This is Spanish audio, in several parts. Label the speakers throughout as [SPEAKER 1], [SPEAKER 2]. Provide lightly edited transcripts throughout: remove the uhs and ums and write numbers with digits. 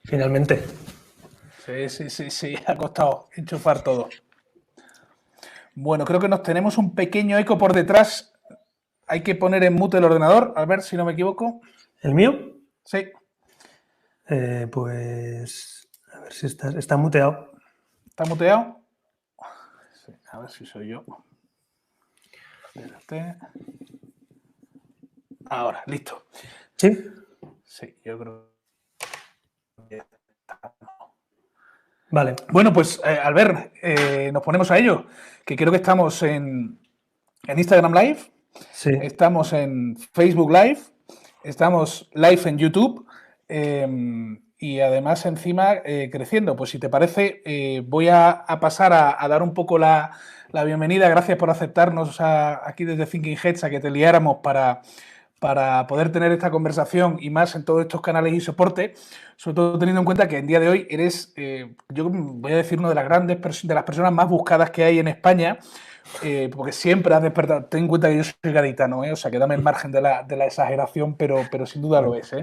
[SPEAKER 1] Finalmente.
[SPEAKER 2] Sí, ha costado enchufar todo. Bueno, creo que nos tenemos un pequeño eco por detrás. Hay que poner en mute el ordenador, a ver si no me equivoco.
[SPEAKER 1] ¿El mío?
[SPEAKER 2] Sí.
[SPEAKER 1] Pues a ver si está muteado.
[SPEAKER 2] ¿Está muteado? Sí, a ver si soy yo. Espérate. Ahora, listo.
[SPEAKER 1] ¿Sí?
[SPEAKER 2] Sí, yo creo que está.
[SPEAKER 1] Vale.
[SPEAKER 2] Bueno, pues Albert, nos ponemos a ello, que creo que estamos en Instagram Live,
[SPEAKER 1] Sí.
[SPEAKER 2] estamos en Facebook Live, estamos live en YouTube y además encima creciendo. Pues si te parece, voy a pasar a dar un poco la bienvenida. Gracias por aceptarnos aquí desde Thinking Heads a que te liáramos para poder tener esta conversación y más en todos estos canales y soporte, sobre todo teniendo en cuenta que en día de hoy eres, yo voy a decir, una de las de las personas más buscadas que hay en España, porque siempre has despertado. Ten en cuenta que yo soy gaditano, o sea, que dame el margen de la exageración, pero sin duda lo es.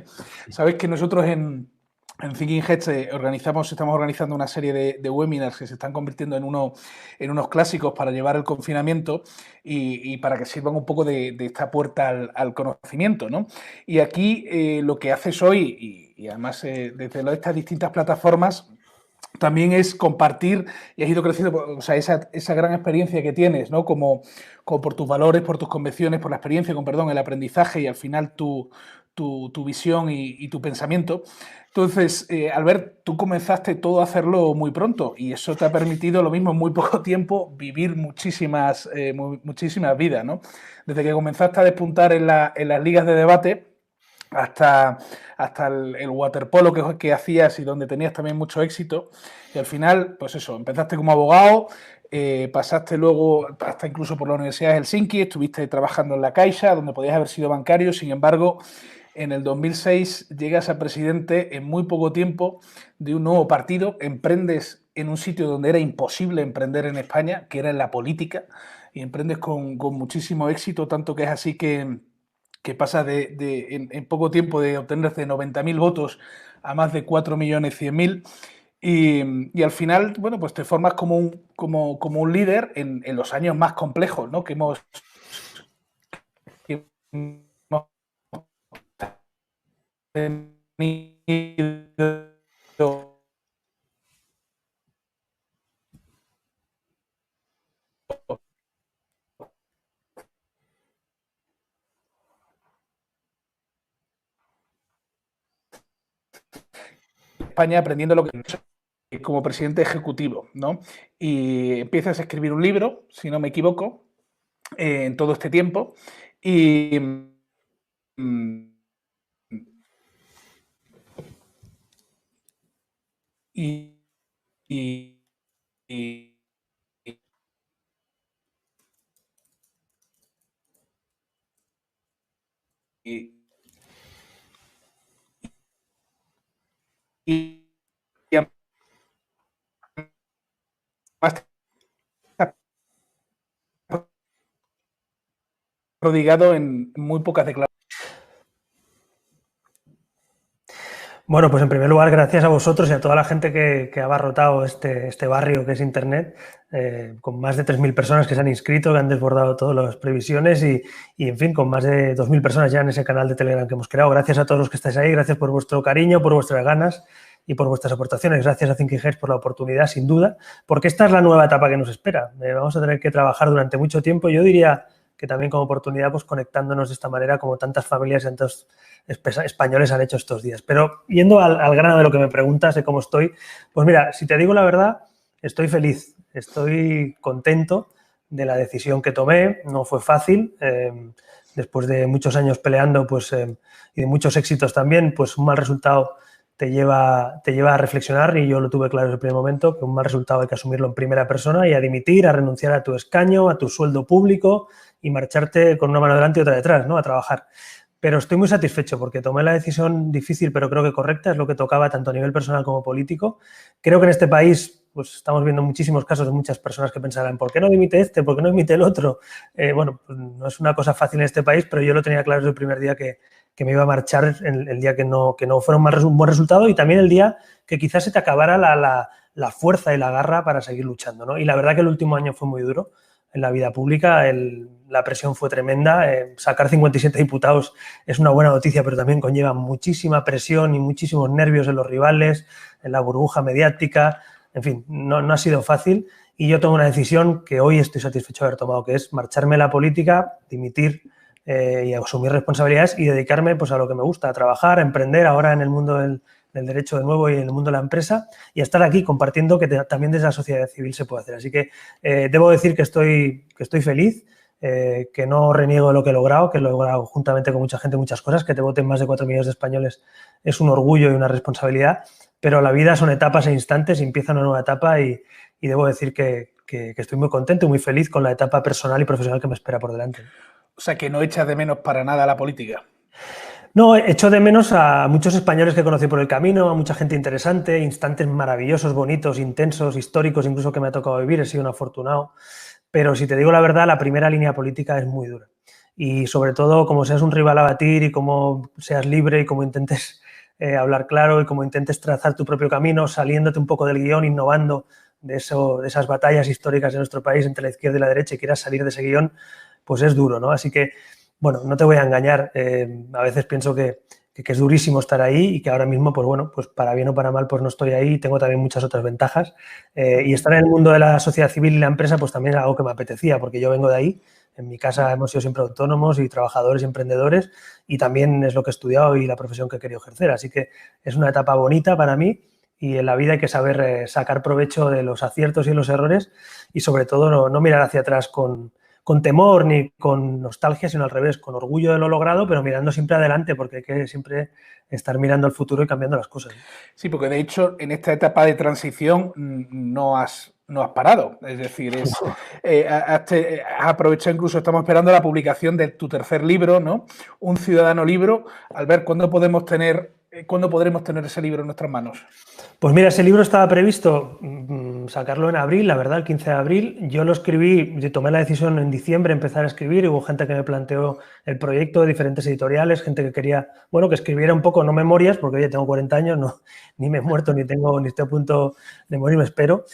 [SPEAKER 2] Sabéis que nosotros en Thinking Heads estamos organizando una serie de webinars que se están convirtiendo en unos clásicos para llevar el confinamiento y para que sirvan un poco de esta puerta al conocimiento, ¿no? Y aquí lo que haces hoy, y además desde estas distintas plataformas, también es compartir, y has ido creciendo, o sea, esa gran experiencia que tienes, ¿no? Como por tus valores, por tus convicciones, por la experiencia, el aprendizaje y al final tu visión y tu pensamiento. Entonces, Albert, tú comenzaste todo a hacerlo muy pronto y eso te ha permitido lo mismo en muy poco tiempo vivir muchísimas vidas, ¿no? Desde que comenzaste a despuntar en las ligas de debate hasta el waterpolo que hacías y donde tenías también mucho éxito. Y al final, pues eso, empezaste como abogado, pasaste luego hasta incluso por la Universidad de Helsinki, estuviste trabajando en la Caixa, donde podías haber sido bancario. Sin embargo, en el 2006 llegas a presidente en muy poco tiempo de un nuevo partido, emprendes en un sitio donde era imposible emprender en España, que era en la política, y emprendes con muchísimo éxito, tanto que es así que pasa en poco tiempo de obtener de 90.000 votos a más de 4.100.000 y al final, bueno, pues te formas como un líder en los años más complejos, ¿no? que hemos tenido. España aprendiendo lo que como presidente ejecutivo, ¿no? Y empiezas a escribir un libro, si no me equivoco, en todo este tiempo y y, y, y, y, y además prodigado en muy pocas declaraciones.
[SPEAKER 1] Bueno, pues en primer lugar, gracias a vosotros y a toda la gente que ha abarrotado este barrio que es Internet, con más de 3.000 personas que se han inscrito, que han desbordado todas las previsiones y, en fin, con más de 2.000 personas ya en ese canal de Telegram que hemos creado. Gracias a todos los que estáis ahí, gracias por vuestro cariño, por vuestras ganas y por vuestras aportaciones. Gracias a Thinking Heads por la oportunidad, sin duda, porque esta es la nueva etapa que nos espera. Vamos a tener que trabajar durante mucho tiempo. Yo diría que también como oportunidad, pues conectándonos de esta manera como tantas familias y tantos españoles han hecho estos días. Pero yendo al grano de lo que me preguntas, de cómo estoy, pues mira, si te digo la verdad, estoy feliz, estoy contento de la decisión que tomé, no fue fácil, después de muchos años peleando pues, y de muchos éxitos también, pues un mal resultado te lleva a reflexionar y yo lo tuve claro desde el primer momento, que un mal resultado hay que asumirlo en primera persona y a dimitir, a renunciar a tu escaño, a tu sueldo público y marcharte con una mano delante y otra detrás, ¿no? A trabajar. pero estoy muy satisfecho porque tomé la decisión difícil, pero creo que correcta, es lo que tocaba tanto a nivel personal como político. Creo que en este país pues estamos viendo muchísimos casos de muchas personas que pensarán, ¿por qué no dimite este? ¿Por qué no dimite el otro? Bueno, pues no es una cosa fácil en este país, pero yo lo tenía claro desde el primer día que me iba a marchar el día que no fuera un buen resultado y también el día que quizás se te acabara la fuerza y la garra para seguir luchando, ¿no? Y la verdad que el último año fue muy duro en la vida pública, la presión fue tremenda, sacar 57 diputados es una buena noticia, pero también conlleva muchísima presión y muchísimos nervios en los rivales, en la burbuja mediática, en fin, no ha sido fácil y yo tomo una decisión que hoy estoy satisfecho de haber tomado, que es marcharme de la política, dimitir y asumir responsabilidades y dedicarme pues, a lo que me gusta, a trabajar, a emprender ahora en el mundo del derecho de nuevo y en el mundo de la empresa y a estar aquí compartiendo que también desde la sociedad civil se puede hacer. Así que debo decir que estoy feliz, que no reniego de lo que he logrado, que lo he logrado juntamente con mucha gente, muchas cosas, que te voten más de 4 millones de españoles es un orgullo y una responsabilidad, pero la vida son etapas e instantes y empieza una nueva etapa y debo decir que estoy muy contento y muy feliz con la etapa personal y profesional que me espera por delante.
[SPEAKER 2] O sea, que no echas de menos para nada la política.
[SPEAKER 1] No, echo de menos a muchos españoles que conocí por el camino, a mucha gente interesante, instantes maravillosos, bonitos, intensos, históricos, incluso que me ha tocado vivir, he sido un afortunado. Pero si te digo la verdad, la primera línea política es muy dura. Y sobre todo, como seas un rival a batir y como seas libre y como intentes hablar claro y como intentes trazar tu propio camino, saliéndote un poco del guión, innovando de esas batallas históricas de nuestro país entre la izquierda y la derecha y quieras salir de ese guión, pues es duro, ¿no? Así que, bueno, no te voy a engañar, a veces pienso que es durísimo estar ahí y que ahora mismo, pues bueno, pues para bien o para mal, pues no estoy ahí y tengo también muchas otras ventajas. Y estar en el mundo de la sociedad civil y la empresa, pues también era algo que me apetecía, porque yo vengo de ahí. En mi casa hemos sido siempre autónomos y trabajadores y emprendedores y también es lo que he estudiado y la profesión que he querido ejercer. Así que es una etapa bonita para mí y en la vida hay que saber sacar provecho de los aciertos y los errores y sobre todo no mirar hacia atrás con temor ni con nostalgia, sino al revés, con orgullo de lo logrado, pero mirando siempre adelante, porque hay que siempre estar mirando al futuro y cambiando las cosas.
[SPEAKER 2] Sí, porque de hecho en esta etapa de transición no has parado. Es decir, has aprovechado, incluso estamos esperando la publicación de tu tercer libro, ¿no? Un ciudadano libro. Albert, ¿cuándo podremos tener ese libro en nuestras manos?
[SPEAKER 1] Pues mira, ese libro estaba previsto sacarlo en abril, la verdad, el 15 de abril. Yo lo escribí, tomé la decisión en diciembre, empezar a escribir. Hubo gente que me planteó el proyecto de diferentes editoriales, gente que quería, bueno, que escribiera un poco, no memorias, porque oye, tengo 40 años, ni me he muerto, ni estoy a punto de morirme, espero.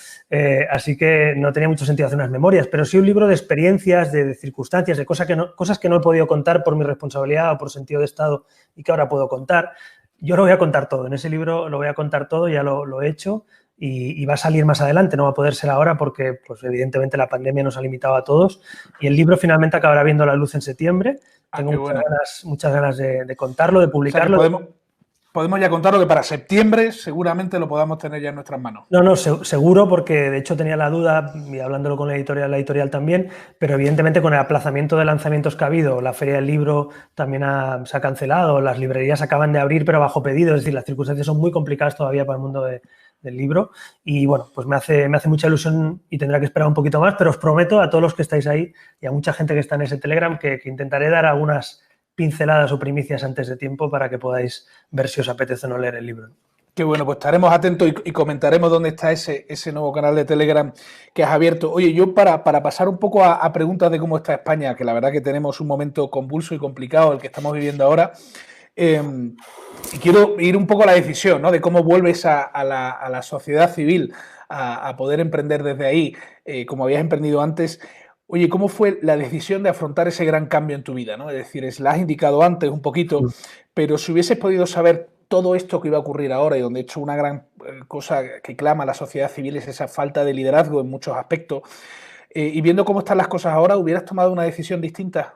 [SPEAKER 1] Así que no tenía mucho sentido hacer unas memorias, pero sí un libro de experiencias, de circunstancias, de cosas que no he podido contar por mi responsabilidad o por sentido de Estado y que ahora puedo contar. Yo lo voy a contar todo, en ese libro lo voy a contar todo, ya lo he hecho y va a salir más adelante, no va a poder ser ahora porque pues, evidentemente la pandemia nos ha limitado a todos y el libro finalmente acabará viendo la luz en septiembre. Tengo muchas ganas de contarlo, de publicarlo.
[SPEAKER 2] O sea, podemos ya contarlo que para septiembre seguramente lo podamos tener ya en nuestras manos.
[SPEAKER 1] No, seguro, porque de hecho tenía la duda, y hablándolo con la editorial también, pero evidentemente con el aplazamiento de lanzamientos que ha habido, la Feria del Libro también se ha cancelado, las librerías acaban de abrir pero bajo pedido, es decir, las circunstancias son muy complicadas todavía para el mundo del libro y bueno, pues me hace mucha ilusión y tendrá que esperar un poquito más, pero os prometo a todos los que estáis ahí y a mucha gente que está en ese Telegram que intentaré dar algunas pinceladas o primicias antes de tiempo para que podáis ver si os apetece o no leer el libro.
[SPEAKER 2] Qué bueno, pues estaremos atentos y comentaremos dónde está ese nuevo canal de Telegram que has abierto. Oye, yo para pasar un poco a preguntas de cómo está España, que la verdad que tenemos un momento convulso y complicado el que estamos viviendo ahora, y quiero ir un poco a la decisión, ¿no? De cómo vuelves a la sociedad civil a poder emprender desde ahí, como habías emprendido antes. Oye, ¿cómo fue la decisión de afrontar ese gran cambio en tu vida, ¿no? Es decir, la has indicado antes un poquito, pero si hubieses podido saber todo esto que iba a ocurrir ahora y donde de hecho una gran cosa que clama la sociedad civil es esa falta de liderazgo en muchos aspectos, y viendo cómo están las cosas ahora, ¿hubieras tomado una decisión distinta?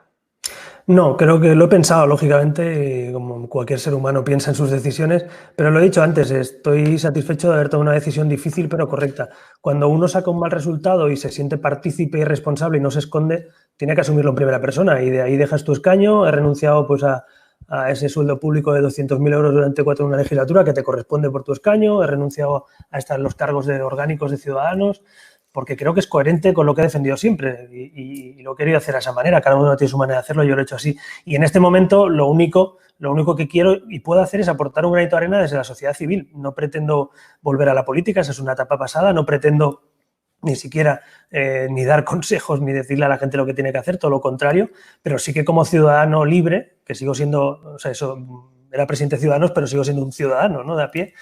[SPEAKER 1] No, creo que lo he pensado, lógicamente, como cualquier ser humano piensa en sus decisiones, pero lo he dicho antes, estoy satisfecho de haber tomado una decisión difícil pero correcta. Cuando uno saca un mal resultado y se siente partícipe y responsable y no se esconde, tiene que asumirlo en primera persona y de ahí dejas tu escaño. He renunciado pues a ese sueldo público de 200.000 euros durante una legislatura que te corresponde por tu escaño, he renunciado a estar en los cargos orgánicos de Ciudadanos. porque creo que es coherente con lo que he defendido siempre y lo he querido hacer de esa manera. Cada uno tiene su manera de hacerlo, yo lo he hecho así. Y en este momento lo único que quiero y puedo hacer es aportar un granito de arena desde la sociedad civil. No pretendo volver a la política, esa es una etapa pasada, no pretendo ni siquiera ni dar consejos ni decirle a la gente lo que tiene que hacer, todo lo contrario, pero sí que como ciudadano libre, que sigo siendo, o sea, eso, era presidente de Ciudadanos, pero sigo siendo un ciudadano, ¿no? De a pie,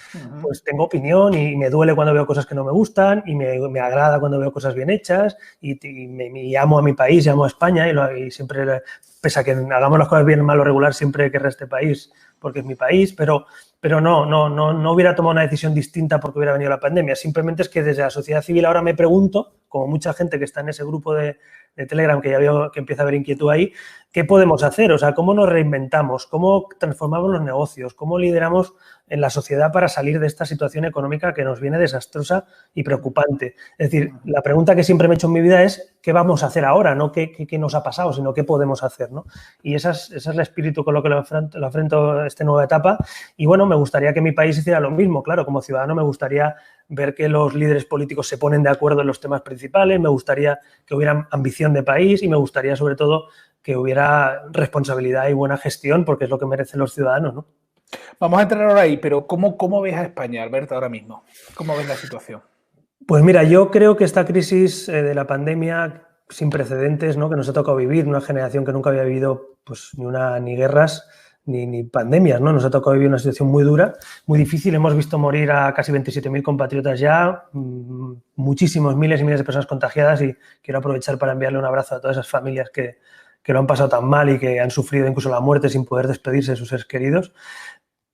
[SPEAKER 1] pues tengo opinión y me duele cuando veo cosas que no me gustan y me agrada cuando veo cosas bien hechas y me amo a mi país, amo a España y siempre, pese a que hagamos las cosas bien, mal o regular, siempre querré este país porque es mi país, pero no hubiera tomado una decisión distinta porque hubiera venido la pandemia. Simplemente es que desde la sociedad civil ahora me pregunto, como mucha gente que está en ese grupo de Telegram, que ya veo que empieza a haber inquietud ahí, ¿qué podemos hacer? O sea, ¿cómo nos reinventamos? ¿Cómo transformamos los negocios? ¿Cómo lideramos en la sociedad para salir de esta situación económica que nos viene desastrosa y preocupante? Es decir, la pregunta que siempre me he hecho en mi vida es ¿qué vamos a hacer ahora? No qué nos ha pasado, sino qué podemos hacer, ¿no? Y ese es el espíritu con lo que lo afrento esta nueva etapa. Y bueno, me gustaría que mi país hiciera lo mismo. Claro, como ciudadano me gustaría ver que los líderes políticos se ponen de acuerdo en los temas principales, me gustaría que hubiera ambición de país y me gustaría sobre todo que hubiera responsabilidad y buena gestión, porque es lo que merecen los ciudadanos, ¿no?
[SPEAKER 2] Vamos a entrar ahora ahí, pero ¿cómo ves a España, Alberto, ahora mismo? ¿Cómo ves la situación?
[SPEAKER 1] Pues mira, yo creo que esta crisis de la pandemia sin precedentes, ¿no? Que nos ha tocado vivir, una generación que nunca había vivido pues, ni guerras ni pandemias, ¿no? Nos ha tocado vivir una situación muy dura, muy difícil. Hemos visto morir a casi 27.000 compatriotas ya, muchísimos, miles y miles de personas contagiadas y quiero aprovechar para enviarle un abrazo a todas esas familias que lo han pasado tan mal y que han sufrido incluso la muerte sin poder despedirse de sus seres queridos.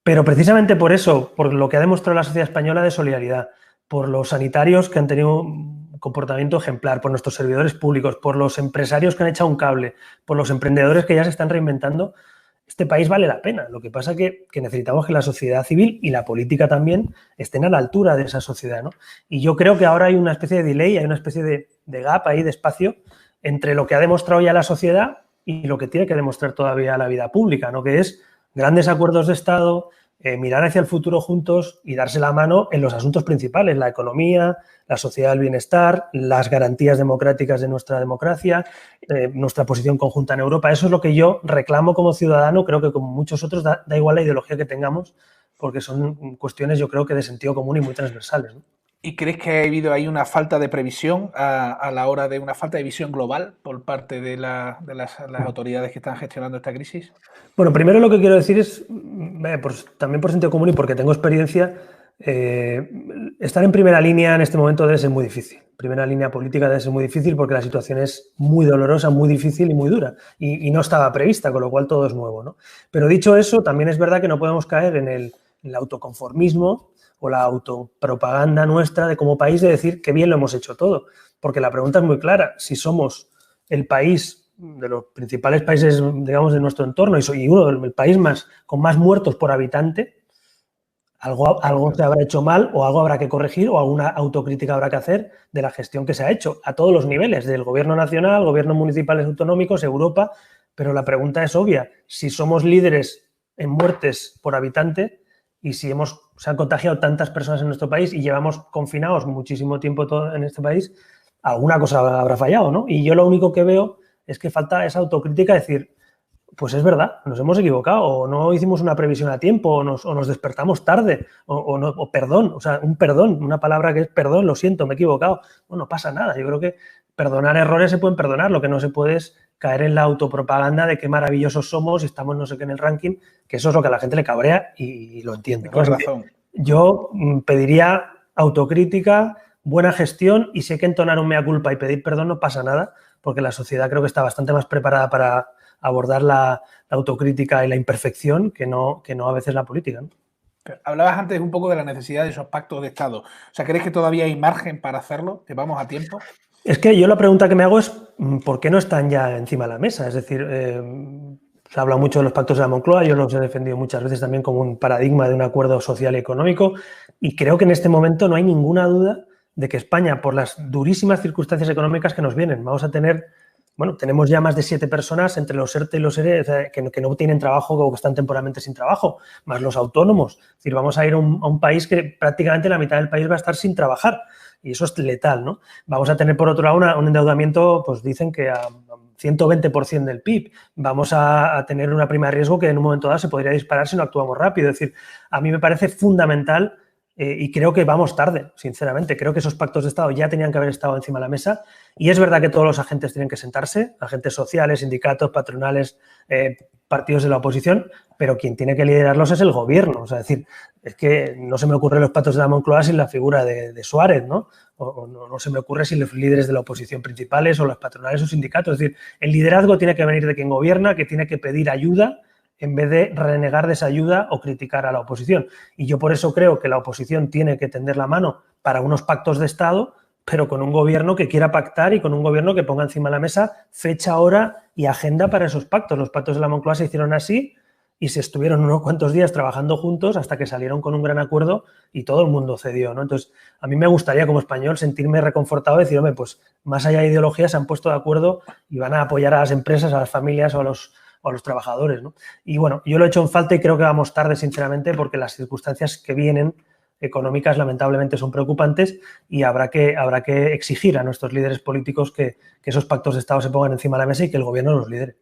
[SPEAKER 1] Pero precisamente por eso, por lo que ha demostrado la sociedad española de solidaridad, por los sanitarios que han tenido un comportamiento ejemplar, por nuestros servidores públicos, por los empresarios que han echado un cable, por los emprendedores que ya se están reinventando, este país vale la pena. Lo que pasa es que necesitamos que la sociedad civil y la política también estén a la altura de esa sociedad, ¿no? Y yo creo que ahora hay una especie de delay, hay una especie de gap ahí, de espacio, entre lo que ha demostrado ya la sociedad y lo que tiene que demostrar todavía la vida pública, ¿no? Que es grandes acuerdos de Estado, mirar hacia el futuro juntos y darse la mano en los asuntos principales, la economía, la sociedad del bienestar, las garantías democráticas de nuestra democracia, nuestra posición conjunta en Europa. Eso es lo que yo reclamo como ciudadano, creo que como muchos otros da igual la ideología que tengamos, porque son cuestiones yo creo que de sentido común y muy transversales, ¿no?
[SPEAKER 2] ¿Y crees que ha habido ahí una falta de previsión a la hora de una falta de visión global por parte de las autoridades que están gestionando esta crisis?
[SPEAKER 1] Bueno, primero lo que quiero decir es, también por sentido común y porque tengo experiencia, estar en primera línea en este momento debe ser muy difícil. Primera línea política debe ser muy difícil porque la situación es muy dolorosa, muy difícil y muy dura. Y no estaba prevista, con lo cual todo es nuevo, ¿no? Pero dicho eso, también es verdad que no podemos caer en el autoconformismo o la autopropaganda nuestra de como país de decir que bien lo hemos hecho todo. Porque la pregunta es muy clara. Si somos el país de los principales países, digamos, de nuestro entorno y uno del país con más muertos por habitante, algo se habrá hecho mal o algo habrá que corregir o alguna autocrítica habrá que hacer de la gestión que se ha hecho a todos los niveles, del gobierno nacional, gobiernos municipales autonómicos, Europa, pero la pregunta es obvia. Si somos líderes en muertes por habitante y si se han contagiado tantas personas en nuestro país y llevamos confinados muchísimo tiempo en este país, alguna cosa habrá fallado, ¿no? Y yo lo único que veo es que falta esa autocrítica, decir, pues es verdad, nos hemos equivocado, o no hicimos una previsión a tiempo, o nos despertamos tarde, o perdón, o sea, un perdón, una palabra que es perdón, lo siento, me he equivocado. Bueno, no pasa nada, yo creo que perdonar errores se pueden perdonar, lo que no se puede es caer en la autopropaganda de qué maravillosos somos y estamos no sé qué en el ranking, que eso es lo que a la gente le cabrea y lo entiendo, ¿no?
[SPEAKER 2] Con razón.
[SPEAKER 1] Yo pediría autocrítica, buena gestión y si hay que entonar un mea culpa y pedir perdón no pasa nada, porque la sociedad creo que está bastante más preparada para abordar la autocrítica y la imperfección que no a veces la política, ¿no?
[SPEAKER 2] Hablabas antes un poco de la necesidad de esos pactos de Estado. O sea, ¿crees que todavía hay margen para hacerlo? ¿Que vamos a tiempo?
[SPEAKER 1] Es que yo la pregunta que me hago es ¿por qué no están ya encima de la mesa? Es decir, se habla mucho de los pactos de la Moncloa, yo los he defendido muchas veces también como un paradigma de un acuerdo social y económico y creo que en este momento no hay ninguna duda de que España, por las durísimas circunstancias económicas que nos vienen, vamos a tener bueno, tenemos ya más de 7 personas entre los ERTE y los ERE que no tienen trabajo o que están temporalmente sin trabajo, más los autónomos. Es decir, vamos a ir a un país que prácticamente la mitad del país va a estar sin trabajar y eso es letal, ¿no? Vamos a tener, por otro lado, un endeudamiento, pues dicen que a 120% del PIB. Vamos a tener una prima de riesgo que en un momento dado se podría disparar si no actuamos rápido. Es decir, a mí me parece fundamental y creo que vamos tarde, sinceramente. Creo que esos pactos de Estado ya tenían que haber estado encima de la mesa y es verdad que todos los agentes tienen que sentarse, agentes sociales, sindicatos, patronales, partidos de la oposición, pero quien tiene que liderarlos es el gobierno. O sea, es decir, es que no se me ocurren los pactos de la Moncloa sin la figura de Suárez, ¿no? O no se me ocurre sin los líderes de la oposición principales o los patronales o sindicatos. Es decir, el liderazgo tiene que venir de quien gobierna, que tiene que pedir ayuda en vez de renegar de esa ayuda o criticar a la oposición. Y yo por eso creo que la oposición tiene que tender la mano para unos pactos de Estado, pero con un gobierno que quiera pactar y con un gobierno que ponga encima de la mesa fecha, hora y agenda para esos pactos. Los pactos de la Moncloa se hicieron así y se estuvieron unos cuantos días trabajando juntos hasta que salieron con un gran acuerdo y todo el mundo cedió, ¿no? Entonces, a mí me gustaría como español sentirme reconfortado y decir, hombre, pues más allá de ideologías se han puesto de acuerdo y van a apoyar a las empresas, a las familias o a los trabajadores, ¿no? Y bueno, yo lo he hecho en falta y creo que vamos tarde, sinceramente, porque las circunstancias que vienen económicas lamentablemente son preocupantes y habrá que exigir a nuestros líderes políticos que esos pactos de Estado se pongan encima de la mesa y que el gobierno los lidere.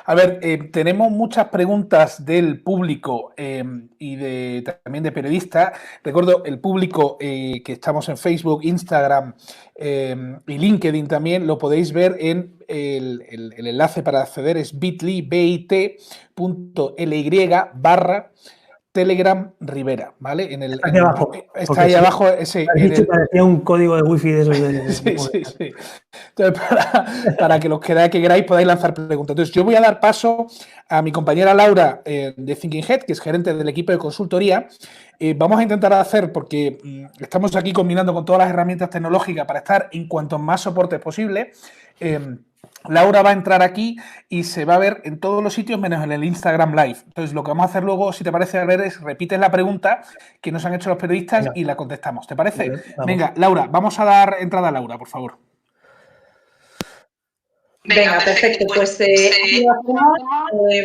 [SPEAKER 2] A ver, tenemos muchas preguntas del público y también de periodistas. Recuerdo el público que estamos en Facebook, Instagram y LinkedIn también, lo podéis ver en el enlace para acceder es bit.ly Telegram Rivera, ¿vale?
[SPEAKER 1] Está aquí abajo.
[SPEAKER 2] Está ahí abajo ese.
[SPEAKER 1] Parecía un código de wifi de esos de
[SPEAKER 2] sí. Entonces, para que los que queráis podáis lanzar preguntas. Entonces, yo voy a dar paso a mi compañera Laura de Thinking Head, que es gerente del equipo de consultoría. Vamos a intentar hacer, porque estamos aquí combinando con todas las herramientas tecnológicas para estar en cuanto más soporte posible. Laura va a entrar aquí y se va a ver en todos los sitios menos en el Instagram Live. Entonces, lo que vamos a hacer luego, si te parece, Albert, es repites la pregunta que nos han hecho los periodistas y la contestamos. ¿Te parece? Venga, Laura, vamos a dar entrada a Laura, por favor.
[SPEAKER 3] Venga, perfecto. Pues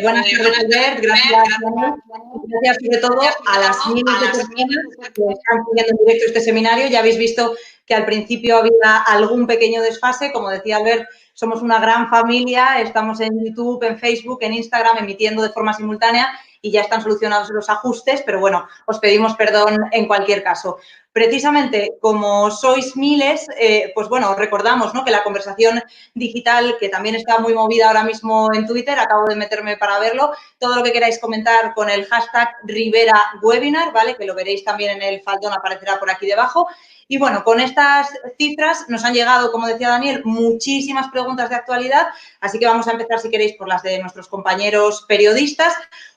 [SPEAKER 3] buenas tardes, Albert. Gracias sobre todo a las miles de personas que están siguiendo en directo este seminario. Ya habéis visto que al principio había algún pequeño desfase. Como decía Albert, somos una gran familia. Estamos en YouTube, en Facebook, en Instagram, emitiendo de forma simultánea y ya están solucionados los ajustes, pero bueno, os pedimos perdón en cualquier caso. Precisamente, como sois miles, pues bueno, os recordamos, ¿no?, que la conversación digital, que también está muy movida ahora mismo en Twitter, acabo de meterme para verlo, todo lo que queráis comentar con el hashtag RiveraWebinar, ¿vale?, que lo veréis también en el faldón, aparecerá por aquí debajo. Y bueno, con estas cifras nos han llegado, como decía Daniel, muchísimas preguntas de actualidad, así que vamos a empezar, si queréis, por las de nuestros compañeros periodistas.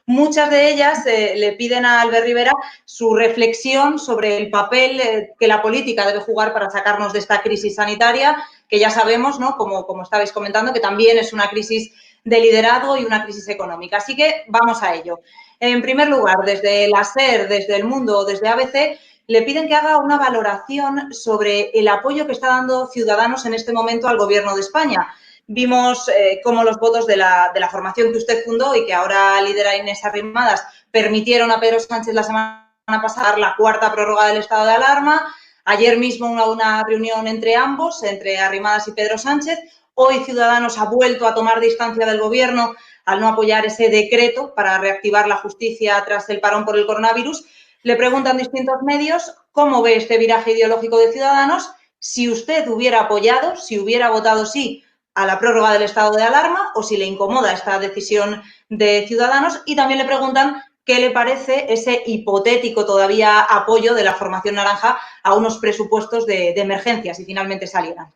[SPEAKER 3] Muchas de ellas le piden a Albert Rivera su reflexión sobre el papel que la política debe jugar para sacarnos de esta crisis sanitaria, que ya sabemos, ¿no?, como estabais comentando, que también es una crisis de liderazgo y una crisis económica. Así que vamos a ello. En primer lugar, desde la SER, desde El Mundo, desde ABC, le piden que haga una valoración sobre el apoyo que está dando Ciudadanos en este momento al Gobierno de España. Vimos cómo los votos de la formación que usted fundó y que ahora lidera Inés Arrimadas permitieron a Pedro Sánchez la semana pasada la cuarta prórroga del estado de alarma. Ayer mismo una reunión entre ambos, entre Arrimadas y Pedro Sánchez. Hoy Ciudadanos ha vuelto a tomar distancia del Gobierno al no apoyar ese decreto para reactivar la justicia tras el parón por el coronavirus. Le preguntan distintos medios cómo ve este viraje ideológico de Ciudadanos, si usted hubiera apoyado, si hubiera votado sí a la prórroga del estado de alarma o si le incomoda esta decisión de Ciudadanos, y también le preguntan qué le parece ese hipotético todavía apoyo de la formación naranja a unos presupuestos de emergencia si finalmente salieran.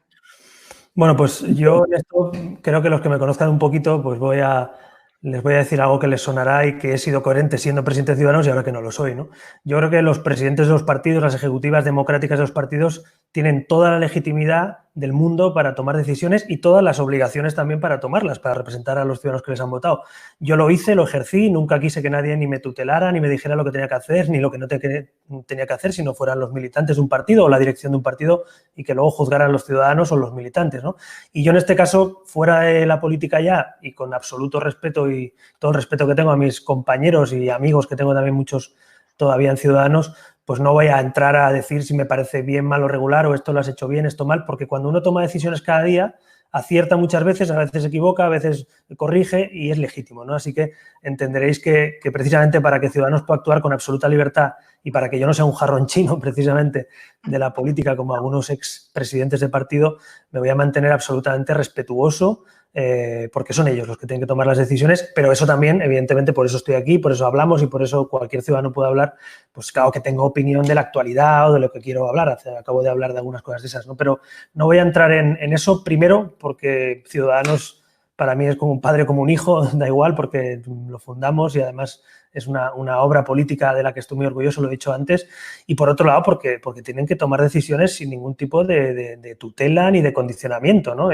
[SPEAKER 1] Bueno, pues yo en esto creo que los que me conozcan un poquito, pues les voy a decir algo que les sonará y que he sido coherente siendo presidente de Ciudadanos y ahora que no lo soy, ¿no? Yo creo que los presidentes de los partidos, las ejecutivas democráticas de los partidos, tienen toda la legitimidad del mundo para tomar decisiones y todas las obligaciones también para tomarlas, para representar a los ciudadanos que les han votado. Yo lo hice, lo ejercí, nunca quise que nadie ni me tutelara, ni me dijera lo que tenía que hacer, ni lo que no tenía que hacer, si no fueran los militantes de un partido o la dirección de un partido y que luego juzgaran los ciudadanos o los militantes, ¿no? Y yo en este caso, fuera de la política ya y con absoluto respeto y todo el respeto que tengo a mis compañeros y amigos, que tengo también muchos todavía en Ciudadanos, pues no voy a entrar a decir si me parece bien, mal o regular, o esto lo has hecho bien, esto mal, porque cuando uno toma decisiones cada día, acierta muchas veces, a veces se equivoca, a veces corrige y es legítimo, ¿no? Así que entenderéis que precisamente para que Ciudadanos pueda actuar con absoluta libertad y para que yo no sea un jarrón chino precisamente de la política como algunos expresidentes de partido, me voy a mantener absolutamente respetuoso, porque son ellos los que tienen que tomar las decisiones, pero eso también, evidentemente, por eso estoy aquí, por eso hablamos y por eso cualquier ciudadano puede hablar, pues claro que tengo opinión de la actualidad o de lo que quiero hablar, acabo de hablar de algunas cosas de esas, ¿no? Pero no voy a entrar en eso, primero, porque Ciudadanos para mí es como un padre, como un hijo, da igual, porque lo fundamos y además es una obra política de la que estoy muy orgulloso, lo he dicho antes, y por otro lado porque tienen que tomar decisiones sin ningún tipo de tutela ni de condicionamiento, ¿no?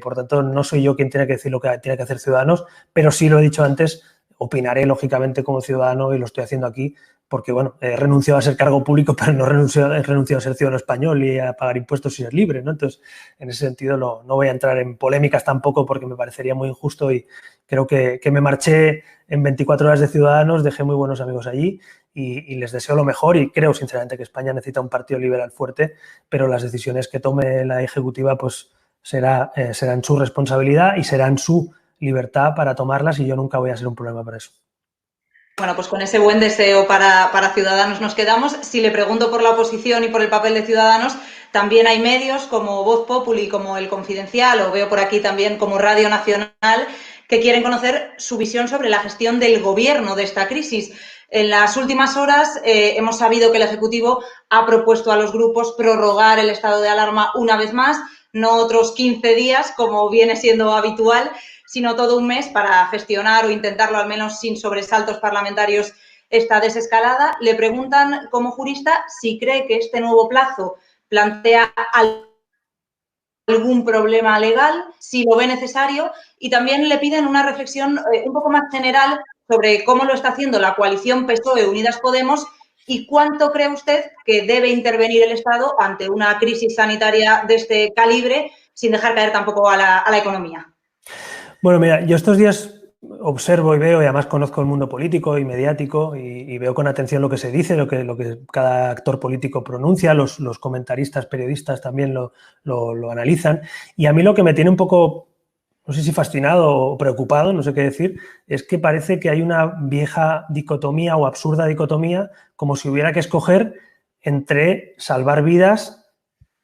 [SPEAKER 1] Por tanto, no soy yo quien tiene que decir lo que tiene que hacer Ciudadanos, pero sí lo he dicho antes, opinaré lógicamente como ciudadano y lo estoy haciendo aquí porque, bueno, he renunciado a ser cargo público, pero no he renunciado a ser ciudadano español y a pagar impuestos y ser libre, ¿no? Entonces, en ese sentido no voy a entrar en polémicas tampoco porque me parecería muy injusto y creo que me marché en 24 horas de Ciudadanos, dejé muy buenos amigos allí y les deseo lo mejor y creo sinceramente que España necesita un partido liberal fuerte, pero las decisiones que tome la ejecutiva pues serán su responsabilidad y serán su libertad para tomarlas y yo nunca voy a ser un problema para eso.
[SPEAKER 3] Bueno, pues con ese buen deseo para Ciudadanos nos quedamos. Si le pregunto por la oposición y por el papel de Ciudadanos, también hay medios como Voz Populi, como El Confidencial, o veo por aquí también como Radio Nacional, que quieren conocer su visión sobre la gestión del gobierno de esta crisis. En las últimas horas hemos sabido que el Ejecutivo ha propuesto a los grupos prorrogar el estado de alarma una vez más, no otros 15 días, como viene siendo habitual, sino todo un mes para gestionar o intentarlo al menos sin sobresaltos parlamentarios esta desescalada. Le preguntan como jurista si cree que este nuevo plazo plantea algún problema legal, si lo ve necesario, y también le piden una reflexión un poco más general sobre cómo lo está haciendo la coalición PSOE-Unidas Podemos y cuánto cree usted que debe intervenir el Estado ante una crisis sanitaria de este calibre sin dejar caer tampoco a la economía.
[SPEAKER 1] Bueno, mira, yo estos días observo y veo, y además conozco el mundo político y mediático y veo con atención lo que se dice, lo que cada actor político pronuncia, los comentaristas, periodistas también lo analizan. Y a mí lo que me tiene un poco, no sé si fascinado o preocupado, no sé qué decir, es que parece que hay una vieja dicotomía o absurda dicotomía, como si hubiera que escoger entre salvar vidas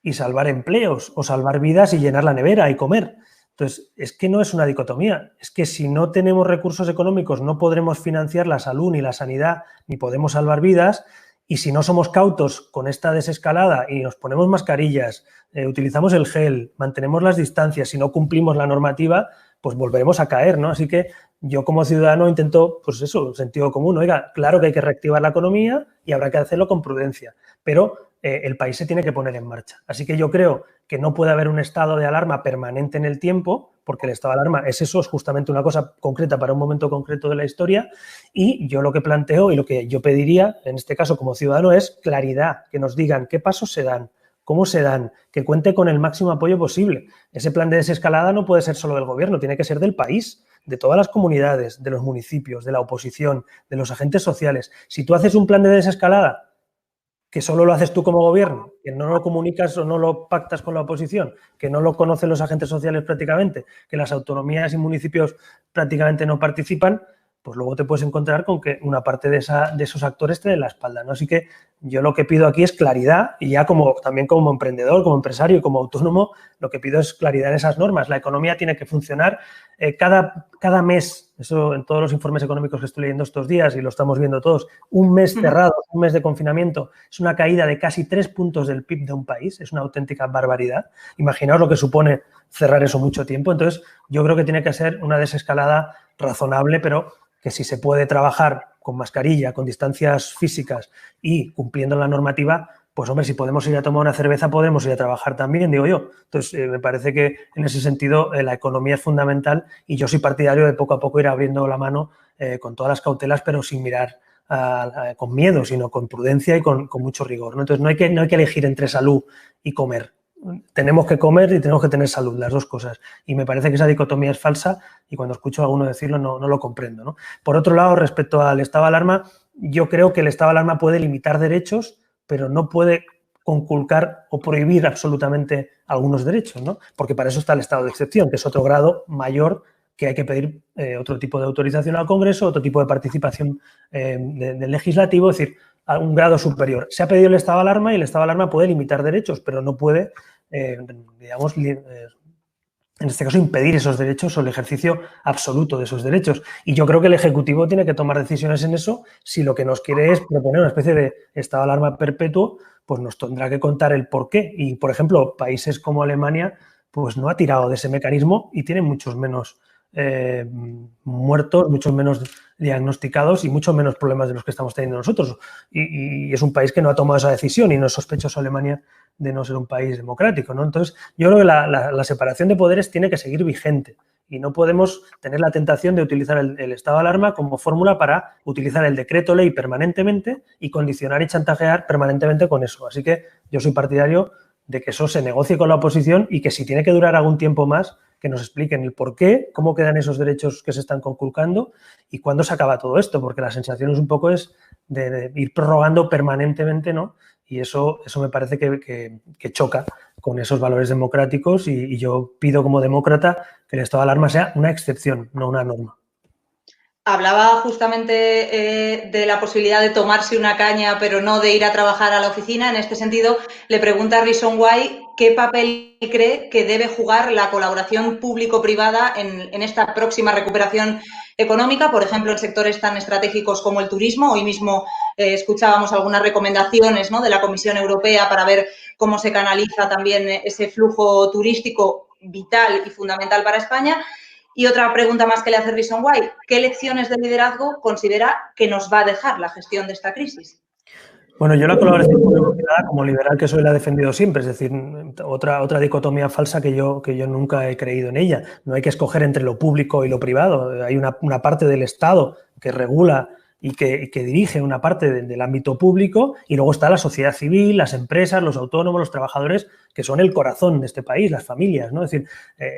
[SPEAKER 1] y salvar empleos, o salvar vidas y llenar la nevera y comer. Entonces, es que no es una dicotomía, es que si no tenemos recursos económicos no podremos financiar la salud ni la sanidad, ni podemos salvar vidas, y si no somos cautos con esta desescalada y nos ponemos mascarillas, utilizamos el gel, mantenemos las distancias, si no cumplimos la normativa, pues volveremos a caer, ¿no? Así que yo como ciudadano intento, pues eso, sentido común, oiga, claro que hay que reactivar la economía y habrá que hacerlo con prudencia, pero el país se tiene que poner en marcha. Así que yo creo que no puede haber un estado de alarma permanente en el tiempo, porque el estado de alarma es eso, es justamente una cosa concreta para un momento concreto de la historia, y yo lo que planteo y lo que yo pediría, en este caso como ciudadano, es claridad, que nos digan qué pasos se dan, cómo se dan, que cuente con el máximo apoyo posible. Ese plan de desescalada no puede ser solo del gobierno, tiene que ser del país, de todas las comunidades, de los municipios, de la oposición, de los agentes sociales. Si tú haces un plan de desescalada que solo lo haces tú como gobierno, que no lo comunicas o no lo pactas con la oposición, que no lo conocen los agentes sociales prácticamente, que las autonomías y municipios prácticamente no participan, pues luego te puedes encontrar con que una parte de esos actores te den la espalda, ¿no? Así que yo lo que pido aquí es claridad y ya también como emprendedor, como empresario y como autónomo, lo que pido es claridad en esas normas. La economía tiene que funcionar cada mes, eso en todos los informes económicos que estoy leyendo estos días y lo estamos viendo todos, un mes cerrado, un mes de confinamiento, es una caída de casi 3 puntos del PIB de un país, es una auténtica barbaridad. Imaginaos lo que supone cerrar eso mucho tiempo. Entonces, yo creo que tiene que ser una desescalada razonable, pero que si se puede trabajar con mascarilla, con distancias físicas y cumpliendo la normativa, pues hombre, si podemos ir a tomar una cerveza, podemos ir a trabajar también, digo yo. Entonces, me parece que en ese sentido la economía es fundamental y yo soy partidario de poco a poco ir abriendo la mano con todas las cautelas, pero sin mirar con miedo, sino con prudencia y con mucho rigor, ¿no? Entonces, no hay que elegir entre salud y comer. Tenemos que comer y tenemos que tener salud, las dos cosas. Y me parece que esa dicotomía es falsa y cuando escucho a alguno decirlo no lo comprendo, ¿no? Por otro lado, respecto al estado de alarma, yo creo que el estado de alarma puede limitar derechos, pero no puede conculcar o prohibir absolutamente algunos derechos, ¿no? Porque para eso está el estado de excepción, que es otro grado mayor que hay que pedir otro tipo de autorización al Congreso, otro tipo de participación del legislativo, es decir, a un grado superior. Se ha pedido el estado de alarma y el estado de alarma puede limitar derechos, pero no puede, digamos, en este caso, impedir esos derechos o el ejercicio absoluto de esos derechos. Y yo creo que el Ejecutivo tiene que tomar decisiones en eso. Si lo que nos quiere es proponer una especie de estado de alarma perpetuo, pues nos tendrá que contar el por qué. Y, por ejemplo, países como Alemania, pues no ha tirado de ese mecanismo y tiene muchos menos muertos, muchos menos diagnosticados y muchos menos problemas de los que estamos teniendo nosotros. Y es un país que no ha tomado esa decisión y no es sospechoso Alemania de no ser un país democrático, ¿no? Entonces, yo creo que la separación de poderes tiene que seguir vigente y no podemos tener la tentación de utilizar el estado de alarma como fórmula para utilizar el decreto ley permanentemente y condicionar y chantajear permanentemente con eso. Así que yo soy partidario de que eso se negocie con la oposición y que si tiene que durar algún tiempo más, que nos expliquen el por qué, cómo quedan esos derechos que se están conculcando y cuándo se acaba todo esto, porque la sensación es un poco de ir prorrogando permanentemente, ¿no? Y eso me parece que choca con esos valores democráticos y yo pido como demócrata que el estado de alarma sea una excepción, no una norma.
[SPEAKER 3] Hablaba justamente de la posibilidad de tomarse una caña, pero no de ir a trabajar a la oficina. En este sentido, le pregunta a Reason Why qué papel cree que debe jugar la colaboración público-privada en esta próxima recuperación económica, por ejemplo, en sectores tan estratégicos como el turismo. Hoy mismo escuchábamos algunas recomendaciones, ¿no?, de la Comisión Europea para ver cómo se canaliza también ese flujo turístico vital y fundamental para España. Y otra pregunta más que le hace Reason Why, ¿qué lecciones de liderazgo considera que nos va a dejar la gestión de esta crisis?
[SPEAKER 1] Bueno, yo la colaboración público-privada, como liberal que soy, la he defendido siempre. Es decir, otra dicotomía falsa que yo nunca he creído en ella. No hay que escoger entre lo público y lo privado. Hay una parte del Estado que regula y que dirige una parte del ámbito público y luego está la sociedad civil, las empresas, los autónomos, los trabajadores, que son el corazón de este país, las familias, ¿no? Es decir,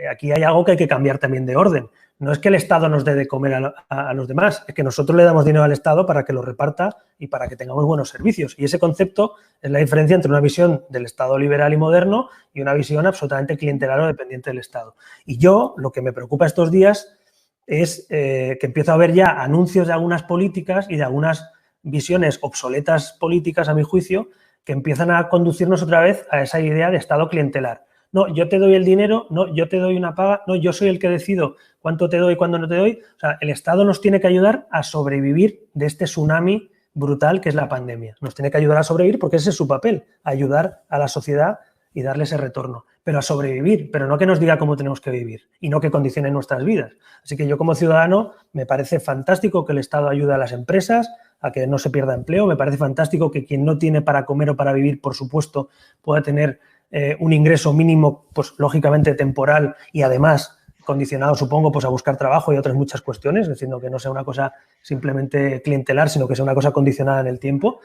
[SPEAKER 1] aquí hay algo que hay que cambiar también de orden. No es que el Estado nos dé de comer a los demás, es que nosotros le damos dinero al Estado para que lo reparta y para que tengamos buenos servicios. Y ese concepto es la diferencia entre una visión del Estado liberal y moderno y una visión absolutamente clientelar o dependiente del Estado. Y yo, lo que me preocupa estos días es que empiezo a ver ya anuncios de algunas políticas y de algunas visiones obsoletas políticas, a mi juicio, que empiezan a conducirnos otra vez a esa idea de Estado clientelar. No, yo te doy el dinero, no, yo te doy una paga, no, yo soy el que decido cuánto te doy y cuándo no te doy. O sea, el Estado nos tiene que ayudar a sobrevivir de este tsunami brutal que es la pandemia. Nos tiene que ayudar a sobrevivir porque ese es su papel, ayudar a la sociedad y darle ese retorno, pero a sobrevivir, pero no que nos diga cómo tenemos que vivir y no que condicione nuestras vidas. Así que yo como ciudadano me parece fantástico que el Estado ayude a las empresas a que no se pierda empleo, me parece fantástico que quien no tiene para comer o para vivir, por supuesto, pueda tener un ingreso mínimo, pues lógicamente temporal y además condicionado, supongo, pues a buscar trabajo y otras muchas cuestiones, es decir, no que no sea una cosa simplemente clientelar, sino que sea una cosa condicionada en el tiempo,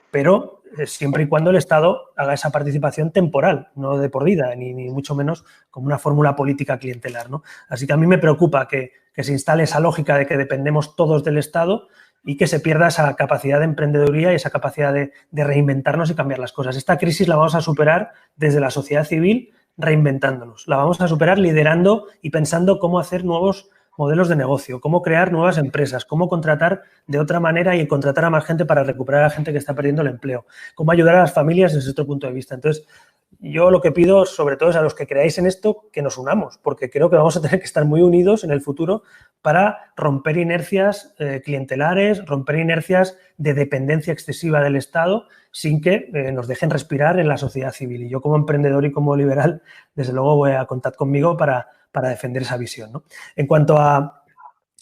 [SPEAKER 1] pero siempre y cuando el Estado haga esa participación temporal, no de por vida, ni mucho menos como una fórmula política clientelar, ¿no? Así que a mí me preocupa que se instale esa lógica de que dependemos todos del Estado y que se pierda esa capacidad de emprendeduría y esa capacidad de reinventarnos y cambiar las cosas. Esta crisis la vamos a superar desde la sociedad civil reinventándonos. La vamos a superar liderando y pensando cómo hacer nuevos modelos de negocio, cómo crear nuevas empresas, cómo contratar de otra manera y contratar a más gente para recuperar a la gente que está perdiendo el empleo, cómo ayudar a las familias desde otro punto de vista. Entonces, yo lo que pido, sobre todo, es a los que creáis en esto, que nos unamos, porque creo que vamos a tener que estar muy unidos en el futuro para romper inercias clientelares, romper inercias de dependencia excesiva del Estado, sin que nos dejen respirar en la sociedad civil. Y yo, como emprendedor y como liberal, desde luego voy a contar conmigo para defender esa visión, ¿no? En cuanto a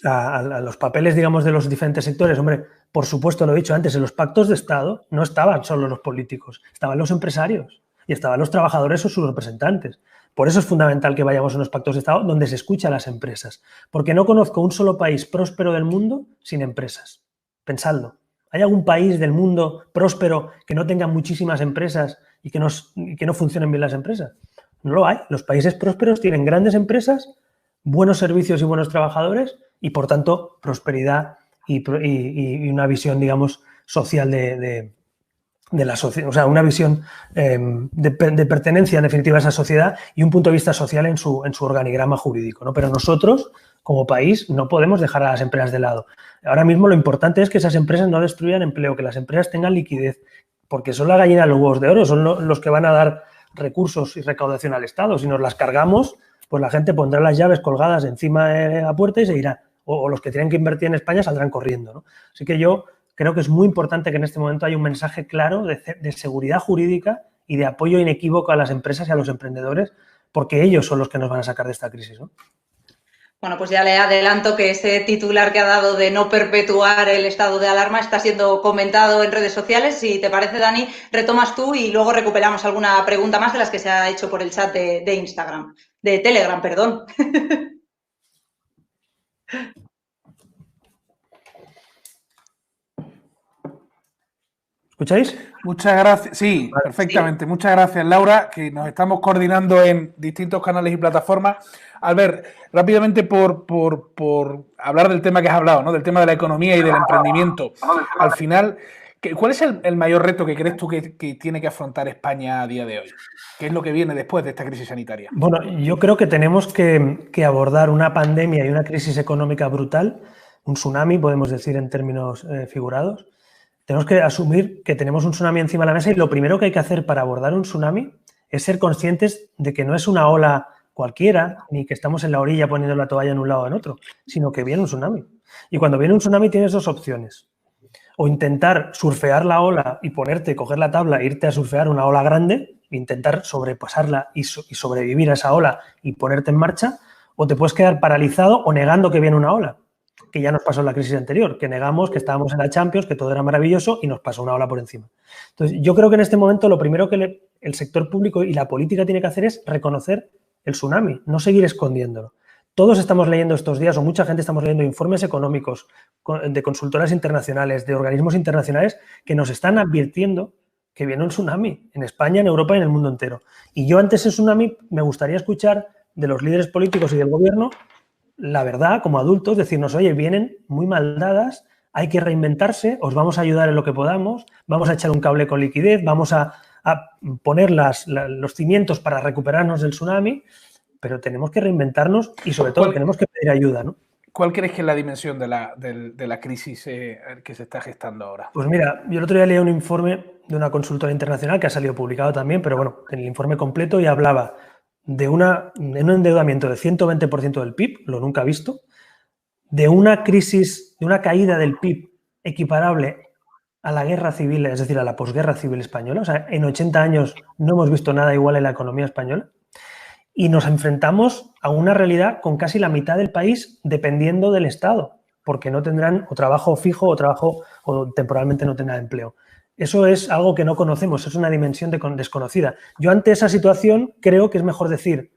[SPEAKER 1] a los papeles, digamos, de los diferentes sectores, hombre, por supuesto, lo he dicho antes, en los pactos de Estado no estaban solo los políticos, estaban los empresarios y estaban los trabajadores o sus representantes. Por eso es fundamental que vayamos a unos pactos de Estado donde se escucha a las empresas, porque no conozco un solo país próspero del mundo sin empresas. Pensadlo. ¿Hay algún país del mundo próspero que no tenga muchísimas empresas y que no funcionen bien las empresas? No lo hay. Los países prósperos tienen grandes empresas, buenos servicios y buenos trabajadores y, por tanto, prosperidad y una visión, digamos, social de la sociedad, o sea, una visión de pertenencia, en definitiva, a esa sociedad y un punto de vista social en su organigrama jurídico, ¿no? Pero nosotros, como país, no podemos dejar a las empresas de lado. Ahora mismo lo importante es que esas empresas no destruyan empleo, que las empresas tengan liquidez, porque son la gallina de los huevos de oro, son los que van a dar recursos y recaudación al Estado. Si nos las cargamos, pues la gente pondrá las llaves colgadas encima de la puerta y se irá. O los que tienen que invertir en España saldrán corriendo, ¿no? Así que yo creo que es muy importante que en este momento haya un mensaje claro de seguridad jurídica y de apoyo inequívoco a las empresas y a los emprendedores, porque ellos son los que nos van a sacar de esta crisis, ¿no?
[SPEAKER 3] Bueno, pues ya le adelanto que ese titular que ha dado de no perpetuar el estado de alarma está siendo comentado en redes sociales. Si te parece, Dani, retomas tú y luego recuperamos alguna pregunta más de las que se ha hecho por el chat de Instagram, de Telegram, perdón.
[SPEAKER 1] ¿Escucháis?
[SPEAKER 2] Muchas gracias. Sí, perfectamente. Sí. Muchas gracias, Laura, que nos estamos coordinando en distintos canales y plataformas. Albert, rápidamente por hablar del tema que has hablado, ¿no? Del tema de la economía y del emprendimiento. Al final, ¿cuál es el mayor reto que crees tú que tiene que afrontar España a día de hoy? ¿Qué es lo que viene después de esta crisis sanitaria?
[SPEAKER 1] Bueno, yo creo que tenemos que abordar una pandemia y una crisis económica brutal, un tsunami, podemos decir en términos figurados. Tenemos que asumir que tenemos un tsunami encima de la mesa y lo primero que hay que hacer para abordar un tsunami es ser conscientes de que no es una ola cualquiera, ni que estamos en la orilla poniendo la toalla en un lado o en otro, sino que viene un tsunami. Y cuando viene un tsunami tienes dos opciones. O intentar surfear la ola y coger la tabla e irte a surfear una ola grande, intentar sobrepasarla y sobrevivir a esa ola y ponerte en marcha, o te puedes quedar paralizado o negando que viene una ola, que ya nos pasó en la crisis anterior, que negamos que estábamos en la Champions, que todo era maravilloso y nos pasó una ola por encima. Entonces, yo creo que en este momento lo primero que el sector público y la política tiene que hacer es reconocer el tsunami, no seguir escondiéndolo. Todos estamos leyendo estos días, o mucha gente estamos leyendo informes económicos de consultoras internacionales, de organismos internacionales que nos están advirtiendo que viene un tsunami en España, en Europa y en el mundo entero. Y yo ante ese tsunami me gustaría escuchar de los líderes políticos y del gobierno la verdad, como adultos, decirnos, oye, vienen muy mal dadas, hay que reinventarse, os vamos a ayudar en lo que podamos, vamos a echar un cable con liquidez, vamos a poner los cimientos para recuperarnos del tsunami, pero tenemos que reinventarnos y, sobre todo, tenemos que pedir ayuda, ¿no?
[SPEAKER 2] ¿Cuál crees que es la dimensión de la crisis que se está gestando ahora?
[SPEAKER 1] Pues mira, yo el otro día leí un informe de una consultora internacional que ha salido publicado también, pero bueno, en el informe completo ya hablaba de un endeudamiento de 120% del PIB, lo nunca visto, de una crisis, de una caída del PIB equiparable a la guerra civil, es decir, a la posguerra civil española. O sea, en 80 años no hemos visto nada igual en la economía española. Y nos enfrentamos a una realidad con casi la mitad del país dependiendo del Estado, porque no tendrán o trabajo fijo o temporalmente no tendrán empleo. Eso es algo que no conocemos, es una dimensión desconocida. Yo ante esa situación creo que es mejor decir,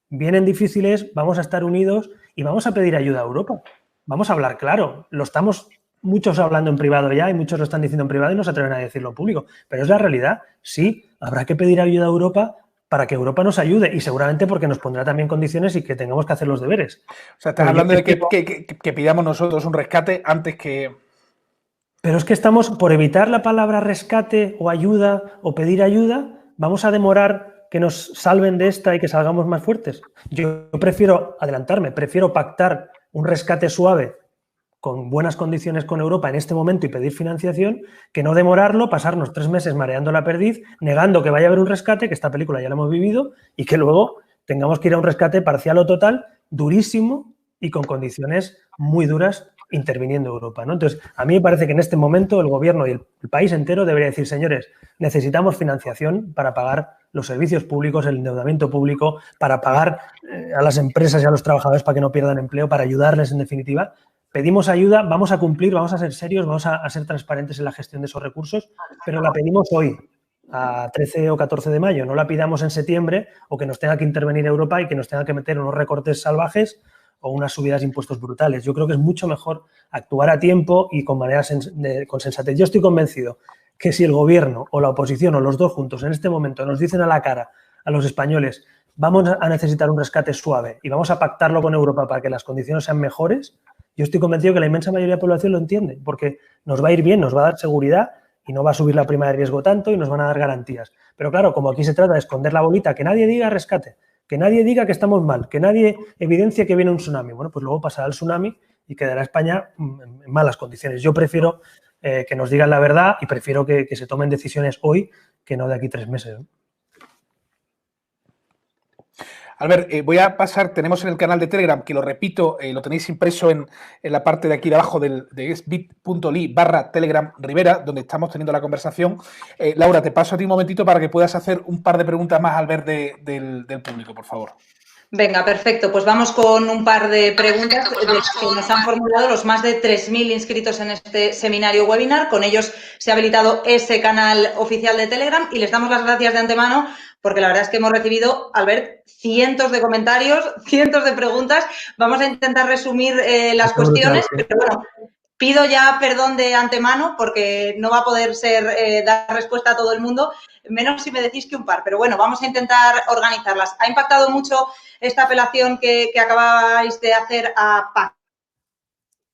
[SPEAKER 1] vienen difíciles, vamos a estar unidos y vamos a pedir ayuda a Europa. Vamos a hablar claro. Lo estamos muchos hablando en privado ya y muchos lo están diciendo en privado y no se atreven a decirlo en público. Pero es la realidad. Sí, habrá que pedir ayuda a Europa para que Europa nos ayude y seguramente porque nos pondrá también condiciones y que tengamos que hacer los deberes.
[SPEAKER 2] O sea, estás hablando de que pidamos nosotros un rescate antes que...
[SPEAKER 1] Pero es que estamos, por evitar la palabra rescate o ayuda o pedir ayuda, vamos a demorar que nos salven de esta y que salgamos más fuertes. Yo prefiero adelantarme, prefiero pactar un rescate suave con buenas condiciones con Europa en este momento y pedir financiación, que no demorarlo, pasarnos 3 meses mareando la perdiz, negando que vaya a haber un rescate, que esta película ya la hemos vivido, y que luego tengamos que ir a un rescate parcial o total, durísimo y con condiciones muy duras interviniendo Europa, ¿no? Entonces, a mí me parece que en este momento el gobierno y el país entero debería decir, señores, necesitamos financiación para pagar los servicios públicos, el endeudamiento público, para pagar a las empresas y a los trabajadores para que no pierdan empleo, para ayudarles en definitiva, pedimos ayuda, vamos a cumplir, vamos a ser serios, vamos a ser transparentes en la gestión de esos recursos, pero la pedimos hoy, a 13 o 14 de mayo. No la pidamos en septiembre o que nos tenga que intervenir Europa y que nos tenga que meter unos recortes salvajes o unas subidas de impuestos brutales. Yo creo que es mucho mejor actuar a tiempo y con con sensatez. Yo estoy convencido que si el gobierno o la oposición o los dos juntos en este momento nos dicen a la cara a los españoles vamos a necesitar un rescate suave y vamos a pactarlo con Europa para que las condiciones sean mejores, yo estoy convencido que la inmensa mayoría de la población lo entiende, porque nos va a ir bien, nos va a dar seguridad y no va a subir la prima de riesgo tanto y nos van a dar garantías. Pero claro, como aquí se trata de esconder la bolita, que nadie diga rescate, que nadie diga que estamos mal, que nadie evidencie que viene un tsunami. Bueno, pues luego pasará el tsunami y quedará España en malas condiciones. Yo prefiero que nos digan la verdad y prefiero que se tomen decisiones hoy que no de aquí 3 meses, ¿no?
[SPEAKER 2] Albert, voy a pasar, tenemos en el canal de Telegram, que lo repito, lo tenéis impreso en la parte de aquí de abajo de bit.ly/Telegram Rivera, donde estamos teniendo la conversación. Laura, te paso a ti un momentito para que puedas hacer un par de preguntas más, Albert, del público, por favor.
[SPEAKER 3] Venga, perfecto. Pues vamos con un par de preguntas que nos han formulado los más de 3.000 inscritos en este seminario webinar. Con ellos se ha habilitado ese canal oficial de Telegram y les damos las gracias de antemano porque la verdad es que hemos recibido, Albert, cientos de comentarios, cientos de preguntas. Vamos a intentar resumir las cuestiones, pero bueno, pido ya perdón de antemano porque no va a poder ser dar respuesta a todo el mundo, menos si me decís que un par. Pero bueno, vamos a intentar organizarlas. Ha impactado mucho esta apelación que acabáis de hacer a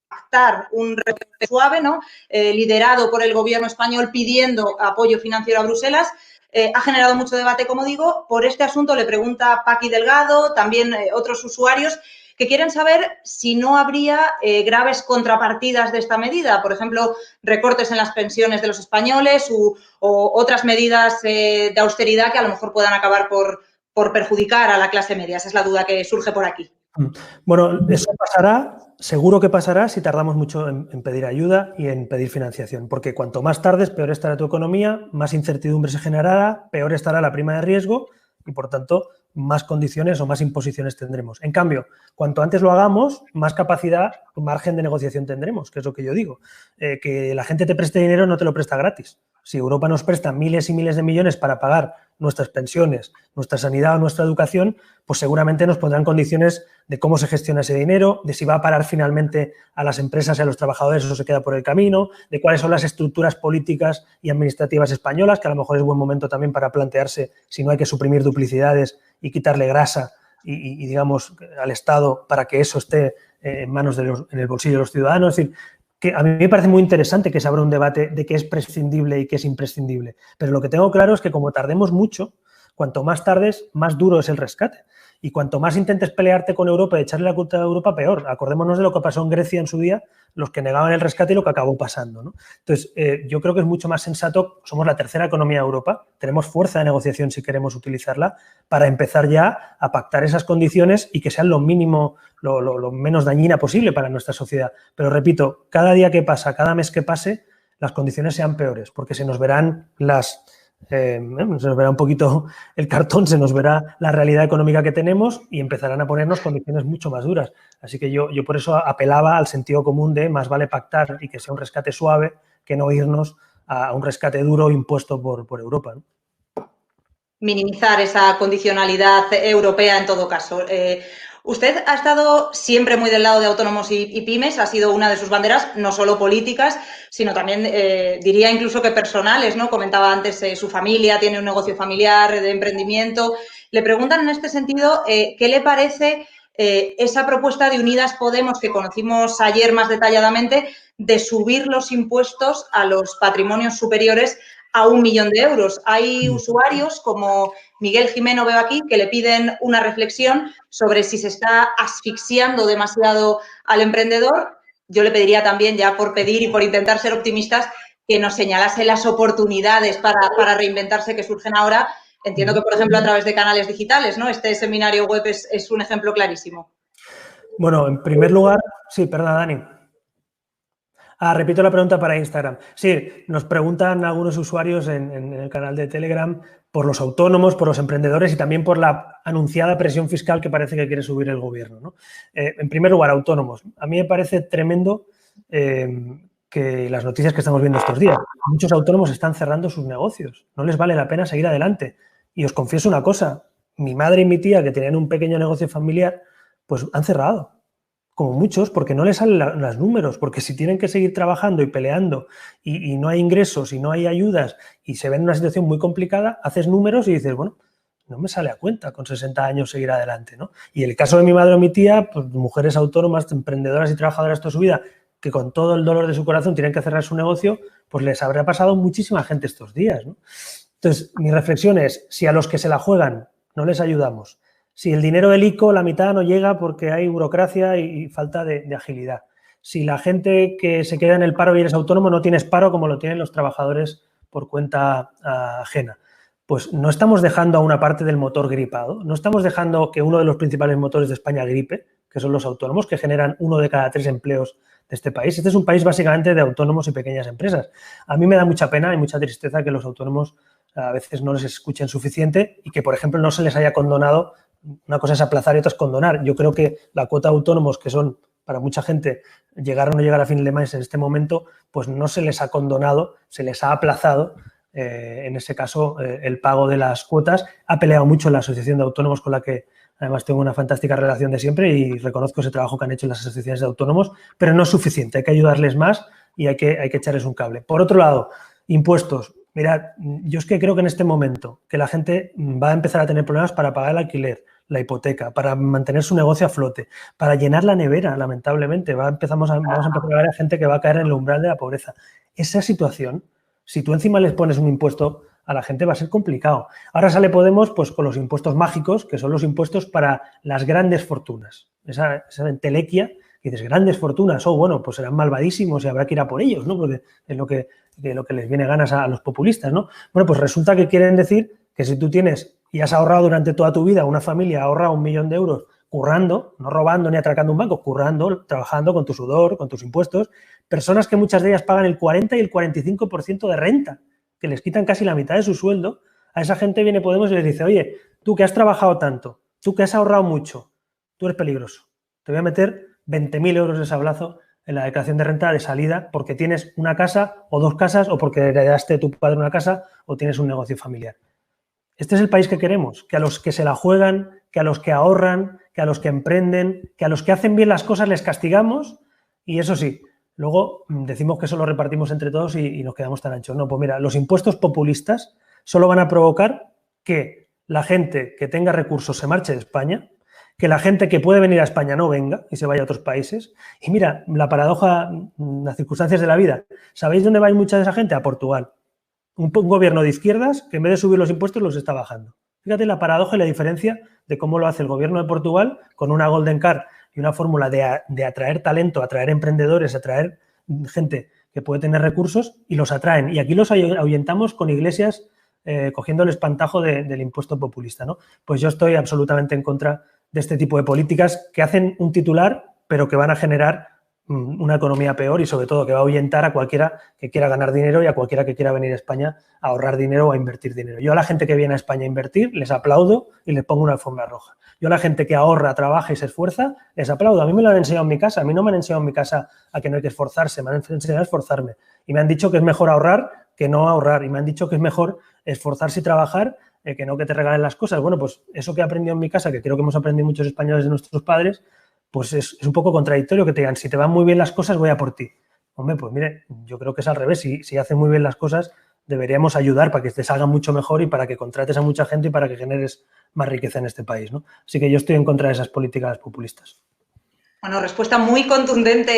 [SPEAKER 3] pactar un rescate suave, ¿no? Liderado por el gobierno español pidiendo apoyo financiero a Bruselas. Ha generado mucho debate, como digo. Por este asunto le pregunta Paqui Delgado, también otros usuarios, que quieren saber si no habría graves contrapartidas de esta medida, por ejemplo, recortes en las pensiones de los españoles o otras medidas de austeridad que a lo mejor puedan acabar por perjudicar a la clase media. Esa es la duda que surge por aquí.
[SPEAKER 1] Bueno, eso pasará, seguro que pasará si tardamos mucho en pedir ayuda y en pedir financiación, porque cuanto más tardes, peor estará tu economía, más incertidumbre se generará, peor estará la prima de riesgo y, por tanto, más condiciones o más imposiciones tendremos. En cambio, cuanto antes lo hagamos, más capacidad, margen de negociación tendremos, que es lo que yo digo. Que la gente te preste dinero no te lo presta gratis. Si Europa nos presta miles y miles de millones para pagar nuestras pensiones, nuestra sanidad o nuestra educación, pues seguramente nos pondrán condiciones de cómo se gestiona ese dinero, de si va a parar finalmente a las empresas y a los trabajadores o se queda por el camino, de cuáles son las estructuras políticas y administrativas españolas, que a lo mejor es buen momento también para plantearse si no hay que suprimir duplicidades y quitarle grasa y digamos, al Estado para que eso esté en manos en el bolsillo de los ciudadanos. Es decir, que a mí me parece muy interesante que se abra un debate de qué es prescindible y qué es imprescindible. Pero lo que tengo claro es que como tardemos mucho, cuanto más tardes, más duro es el rescate. Y cuanto más intentes pelearte con Europa y echarle la culpa a Europa, peor. Acordémonos de lo que pasó en Grecia en su día, los que negaban el rescate y lo que acabó pasando, ¿no? Entonces, yo creo que es mucho más sensato, somos la tercera economía de Europa, tenemos fuerza de negociación si queremos utilizarla, para empezar ya a pactar esas condiciones y que sean lo mínimo, lo menos dañina posible para nuestra sociedad. Pero repito, cada día que pasa, cada mes que pase, las condiciones sean peores, porque se nos verán se nos verá un poquito el cartón, se nos verá la realidad económica que tenemos y empezarán a ponernos condiciones mucho más duras. Así que yo por eso apelaba al sentido común de más vale pactar y que sea un rescate suave que no irnos a un rescate duro impuesto por Europa, ¿no?
[SPEAKER 3] Minimizar esa condicionalidad europea en todo caso. Usted ha estado siempre muy del lado de autónomos y pymes, ha sido una de sus banderas, no solo políticas, sino también, diría incluso que personales, ¿no? Comentaba antes, su familia tiene un negocio familiar de emprendimiento. Le preguntan en este sentido, ¿qué le parece esa propuesta de Unidas Podemos que conocimos ayer más detalladamente de subir los impuestos a los patrimonios superiores a 1 millón de euros? Hay usuarios como Miguel Jimeno, veo aquí, que le piden una reflexión sobre si se está asfixiando demasiado al emprendedor. Yo le pediría también, ya por pedir y por intentar ser optimistas, que nos señalase las oportunidades para reinventarse que surgen ahora. Entiendo que, por ejemplo, a través de canales digitales, ¿no? Este seminario web es un ejemplo clarísimo.
[SPEAKER 1] Bueno, en primer lugar, sí, perdona, Dani. Repito la pregunta para Instagram. Sí, nos preguntan algunos usuarios en el canal de Telegram por los autónomos, por los emprendedores y también por la anunciada presión fiscal que parece que quiere subir el gobierno, ¿no? En primer lugar, autónomos. A mí me parece tremendo que las noticias que estamos viendo estos días. Muchos autónomos están cerrando sus negocios. No les vale la pena seguir adelante. Y os confieso una cosa. Mi madre y mi tía, que tenían un pequeño negocio familiar, pues han cerrado. Como muchos, porque no les salen los números, porque si tienen que seguir trabajando y peleando y no hay ingresos y no hay ayudas y se ven en una situación muy complicada, haces números y dices, bueno, no me sale a cuenta con 60 años seguir adelante, ¿no? Y el caso de mi madre o mi tía, pues mujeres autónomas, emprendedoras y trabajadoras toda su vida, que con todo el dolor de su corazón tienen que cerrar su negocio, pues les habrá pasado muchísima gente estos días, ¿no? Entonces, mi reflexión es, si a los que se la juegan no les ayudamos, si el dinero del ICO, la mitad no llega porque hay burocracia y falta de agilidad. Si la gente que se queda en el paro y eres autónomo no tienes paro como lo tienen los trabajadores por cuenta ajena. Pues no estamos dejando a una parte del motor gripado, no estamos dejando que uno de los principales motores de España gripe, que son los autónomos, que generan 1 de cada 3 empleos de este país. Este es un país básicamente de autónomos y pequeñas empresas. A mí me da mucha pena y mucha tristeza que los autónomos a veces no les escuchen suficiente y que, por ejemplo, no se les haya condonado. Una cosa es aplazar y otra es condonar. Yo creo que la cuota de autónomos, que son para mucha gente llegar o no llegar a fin de mes en este momento, pues no se les ha condonado, se les ha aplazado, en ese caso, el pago de las cuotas. Ha peleado mucho la Asociación de Autónomos, con la que además tengo una fantástica relación de siempre y reconozco ese trabajo que han hecho las asociaciones de autónomos, pero no es suficiente, hay que ayudarles más y hay que echarles un cable. Por otro lado, impuestos. Mirad, yo es que creo que en este momento que la gente va a empezar a tener problemas para pagar el alquiler, la hipoteca, para mantener su negocio a flote, para llenar la nevera, lamentablemente. Vamos a empezar a ver a gente que va a caer en el umbral de la pobreza. Esa situación, si tú encima les pones un impuesto a la gente, va a ser complicado. Ahora sale Podemos pues con los impuestos mágicos, que son los impuestos para las grandes fortunas. Esa entelequia, que dices, grandes fortunas, bueno, pues serán malvadísimos y habrá que ir a por ellos, ¿no? Porque es lo que les viene ganas a los populistas, ¿no? Bueno, pues resulta que quieren decir que si tú tienes y has ahorrado durante toda tu vida, una familia ha ahorrado 1 millón de euros currando, no robando ni atracando un banco, currando, trabajando con tu sudor, con tus impuestos, personas que muchas de ellas pagan el 40 y el 45% de renta, que les quitan casi la mitad de su sueldo, a esa gente viene Podemos y les dice, oye, tú que has trabajado tanto, tú que has ahorrado mucho, tú eres peligroso, te voy a meter 20.000 euros de sablazo en la declaración de renta de salida porque tienes una casa o 2 casas o porque heredaste de tu padre una casa o tienes un negocio familiar. Este es el país que queremos, que a los que se la juegan, que a los que ahorran, que a los que emprenden, que a los que hacen bien las cosas les castigamos y eso sí, luego decimos que eso lo repartimos entre todos y nos quedamos tan anchos. No, pues mira, los impuestos populistas solo van a provocar que la gente que tenga recursos se marche de España, que la gente que puede venir a España no venga y se vaya a otros países. Y mira, la paradoja, las circunstancias de la vida. ¿Sabéis dónde va a ir mucha de esa gente? A Portugal. Un gobierno de izquierdas que en vez de subir los impuestos los está bajando. Fíjate la paradoja y la diferencia de cómo lo hace el gobierno de Portugal con una Golden Card y una fórmula de atraer talento, atraer emprendedores, atraer gente que puede tener recursos y los atraen. Y aquí los ahuyentamos con Iglesias cogiendo el espantajo del impuesto populista, ¿no? Pues yo estoy absolutamente en contra de este tipo de políticas que hacen un titular, pero que van a generar una economía peor y sobre todo que va a ahuyentar a cualquiera que quiera ganar dinero y a cualquiera que quiera venir a España a ahorrar dinero o a invertir dinero. Yo a la gente que viene a España a invertir les aplaudo y les pongo una alfombra roja. Yo a la gente que ahorra, trabaja y se esfuerza les aplaudo. A mí me lo han enseñado en mi casa. A mí no me han enseñado en mi casa a que no hay que esforzarse. Me han enseñado a esforzarme. Y me han dicho que es mejor ahorrar que no ahorrar. Y me han dicho que es mejor esforzarse y trabajar que no que te regalen las cosas. Bueno, pues eso que he aprendido en mi casa, que creo que hemos aprendido muchos españoles de nuestros padres, pues es un poco contradictorio que te digan, si te van muy bien las cosas, voy a por ti. Hombre, pues mire, yo creo que es al revés. Si hacen muy bien las cosas, deberíamos ayudar para que te salgan mucho mejor y para que contrates a mucha gente y para que generes más riqueza en este país, ¿no? Así que yo estoy en contra de esas políticas populistas.
[SPEAKER 3] Bueno, respuesta muy contundente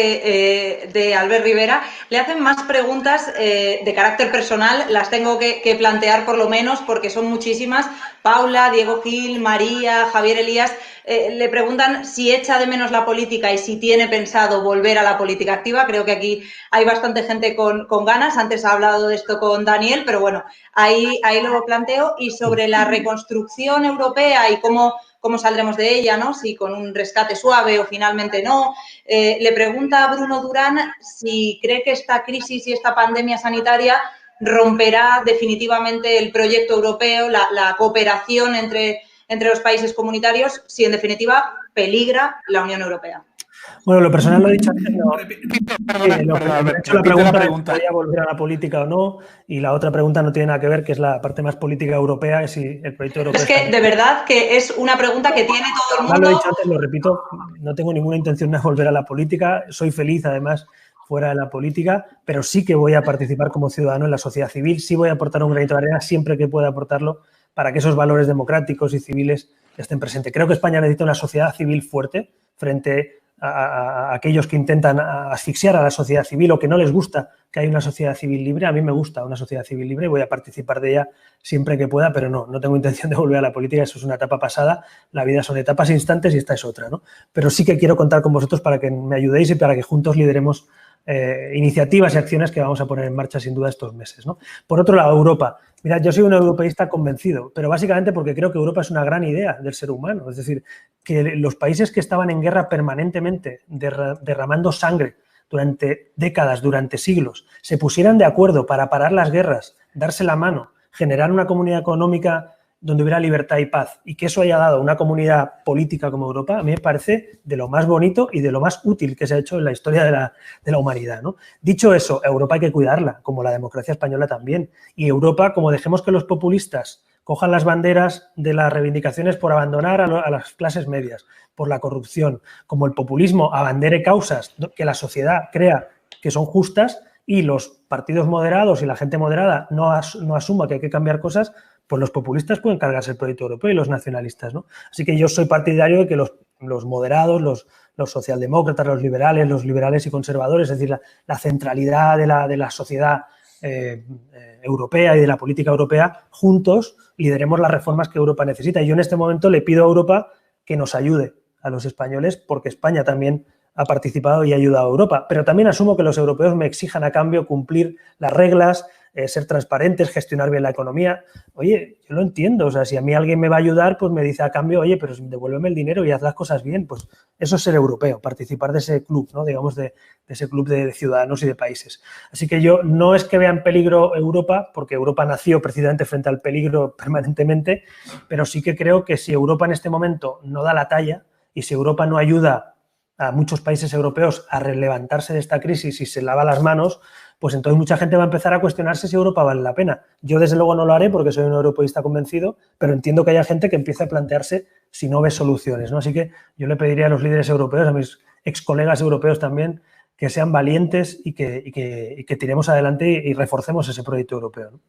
[SPEAKER 3] de Albert Rivera. Le hacen más preguntas de carácter personal, las tengo que plantear por lo menos porque son muchísimas. Paula, Diego Gil, María, Javier Elías, le preguntan si echa de menos la política y si tiene pensado volver a la política activa. Creo que aquí hay bastante gente con ganas. Antes ha hablado de esto con Daniel, pero bueno, ahí lo planteo. Y sobre la reconstrucción europea y cómo cómo saldremos de ella, ¿no? Si con un rescate suave o finalmente no. Le pregunta a Bruno Durán si cree que esta crisis y esta pandemia sanitaria romperá definitivamente el proyecto europeo, la cooperación entre los países comunitarios, si en definitiva peligra la Unión Europea.
[SPEAKER 1] Bueno, lo personal lo he dicho antes, no.
[SPEAKER 2] Perdona,
[SPEAKER 1] la pregunta ¿podría volver a la política o no? Y la otra pregunta no tiene nada que ver, que es la parte más política europea, es si el proyecto europeo...
[SPEAKER 3] Es que de verdad que es una pregunta que tiene todo el mundo...
[SPEAKER 1] Lo he dicho antes, lo repito, no tengo ninguna intención de volver a la política, soy feliz además fuera de la política, pero sí que voy a participar como ciudadano en la sociedad civil, sí voy a aportar un granito de arena siempre que pueda aportarlo para que esos valores democráticos y civiles estén presentes. Creo que España necesita una sociedad civil fuerte frente a aquellos que intentan asfixiar a la sociedad civil o que no les gusta que haya una sociedad civil libre. A mí me gusta una sociedad civil libre y voy a participar de ella siempre que pueda, pero no tengo intención de volver a la política, eso es una etapa pasada, la vida son etapas e instantes y esta es otra, ¿no? Pero sí que quiero contar con vosotros para que me ayudéis y para que juntos lideremos iniciativas y acciones que vamos a poner en marcha sin duda estos meses, ¿no? Por otro lado, Europa. Mirad, yo soy un europeísta convencido, pero básicamente porque creo que Europa es una gran idea del ser humano. Es decir, que los países que estaban en guerra permanentemente, derramando sangre durante décadas, durante siglos, se pusieran de acuerdo para parar las guerras, darse la mano, generar una comunidad económica donde hubiera libertad y paz, y que eso haya dado una comunidad política como Europa, a mí me parece de lo más bonito y de lo más útil que se ha hecho en la historia de la humanidad, ¿no? Dicho eso, Europa hay que cuidarla, como la democracia española también. Y Europa, como dejemos que los populistas cojan las banderas de las reivindicaciones por abandonar a las clases medias, por la corrupción, como el populismo abandere causas que la sociedad crea que son justas y los partidos moderados y la gente moderada no asuma que hay que cambiar cosas, pues los populistas pueden cargarse el proyecto europeo y los nacionalistas, ¿no? Así que yo soy partidario de que los moderados, los socialdemócratas, los liberales y conservadores, es decir, la centralidad de la sociedad europea y de la política europea, juntos lideremos las reformas que Europa necesita. Y yo en este momento le pido a Europa que nos ayude a los españoles, porque España también ha participado y ha ayudado a Europa. Pero también asumo que los europeos me exijan a cambio cumplir las reglas, ser transparentes, gestionar bien la economía. Oye, yo lo entiendo, o sea, si a mí alguien me va a ayudar, pues me dice a cambio, oye, pero devuélveme el dinero y haz las cosas bien. Pues eso es ser europeo, participar de ese club, ¿no? Digamos, de ese club de ciudadanos y de países. Así que yo no es que vea en peligro Europa, porque Europa nació precisamente frente al peligro permanentemente, pero sí que creo que si Europa en este momento no da la talla y si Europa no ayuda a muchos países europeos a levantarse de esta crisis y se lava las manos, pues entonces mucha gente va a empezar a cuestionarse si Europa vale la pena. Yo desde luego no lo haré porque soy un europeísta convencido, pero entiendo que haya gente que empiece a plantearse si no ve soluciones, ¿no? Así que yo le pediría a los líderes europeos, a mis ex colegas europeos también, que sean valientes y que tiremos adelante y reforcemos ese proyecto europeo, ¿no?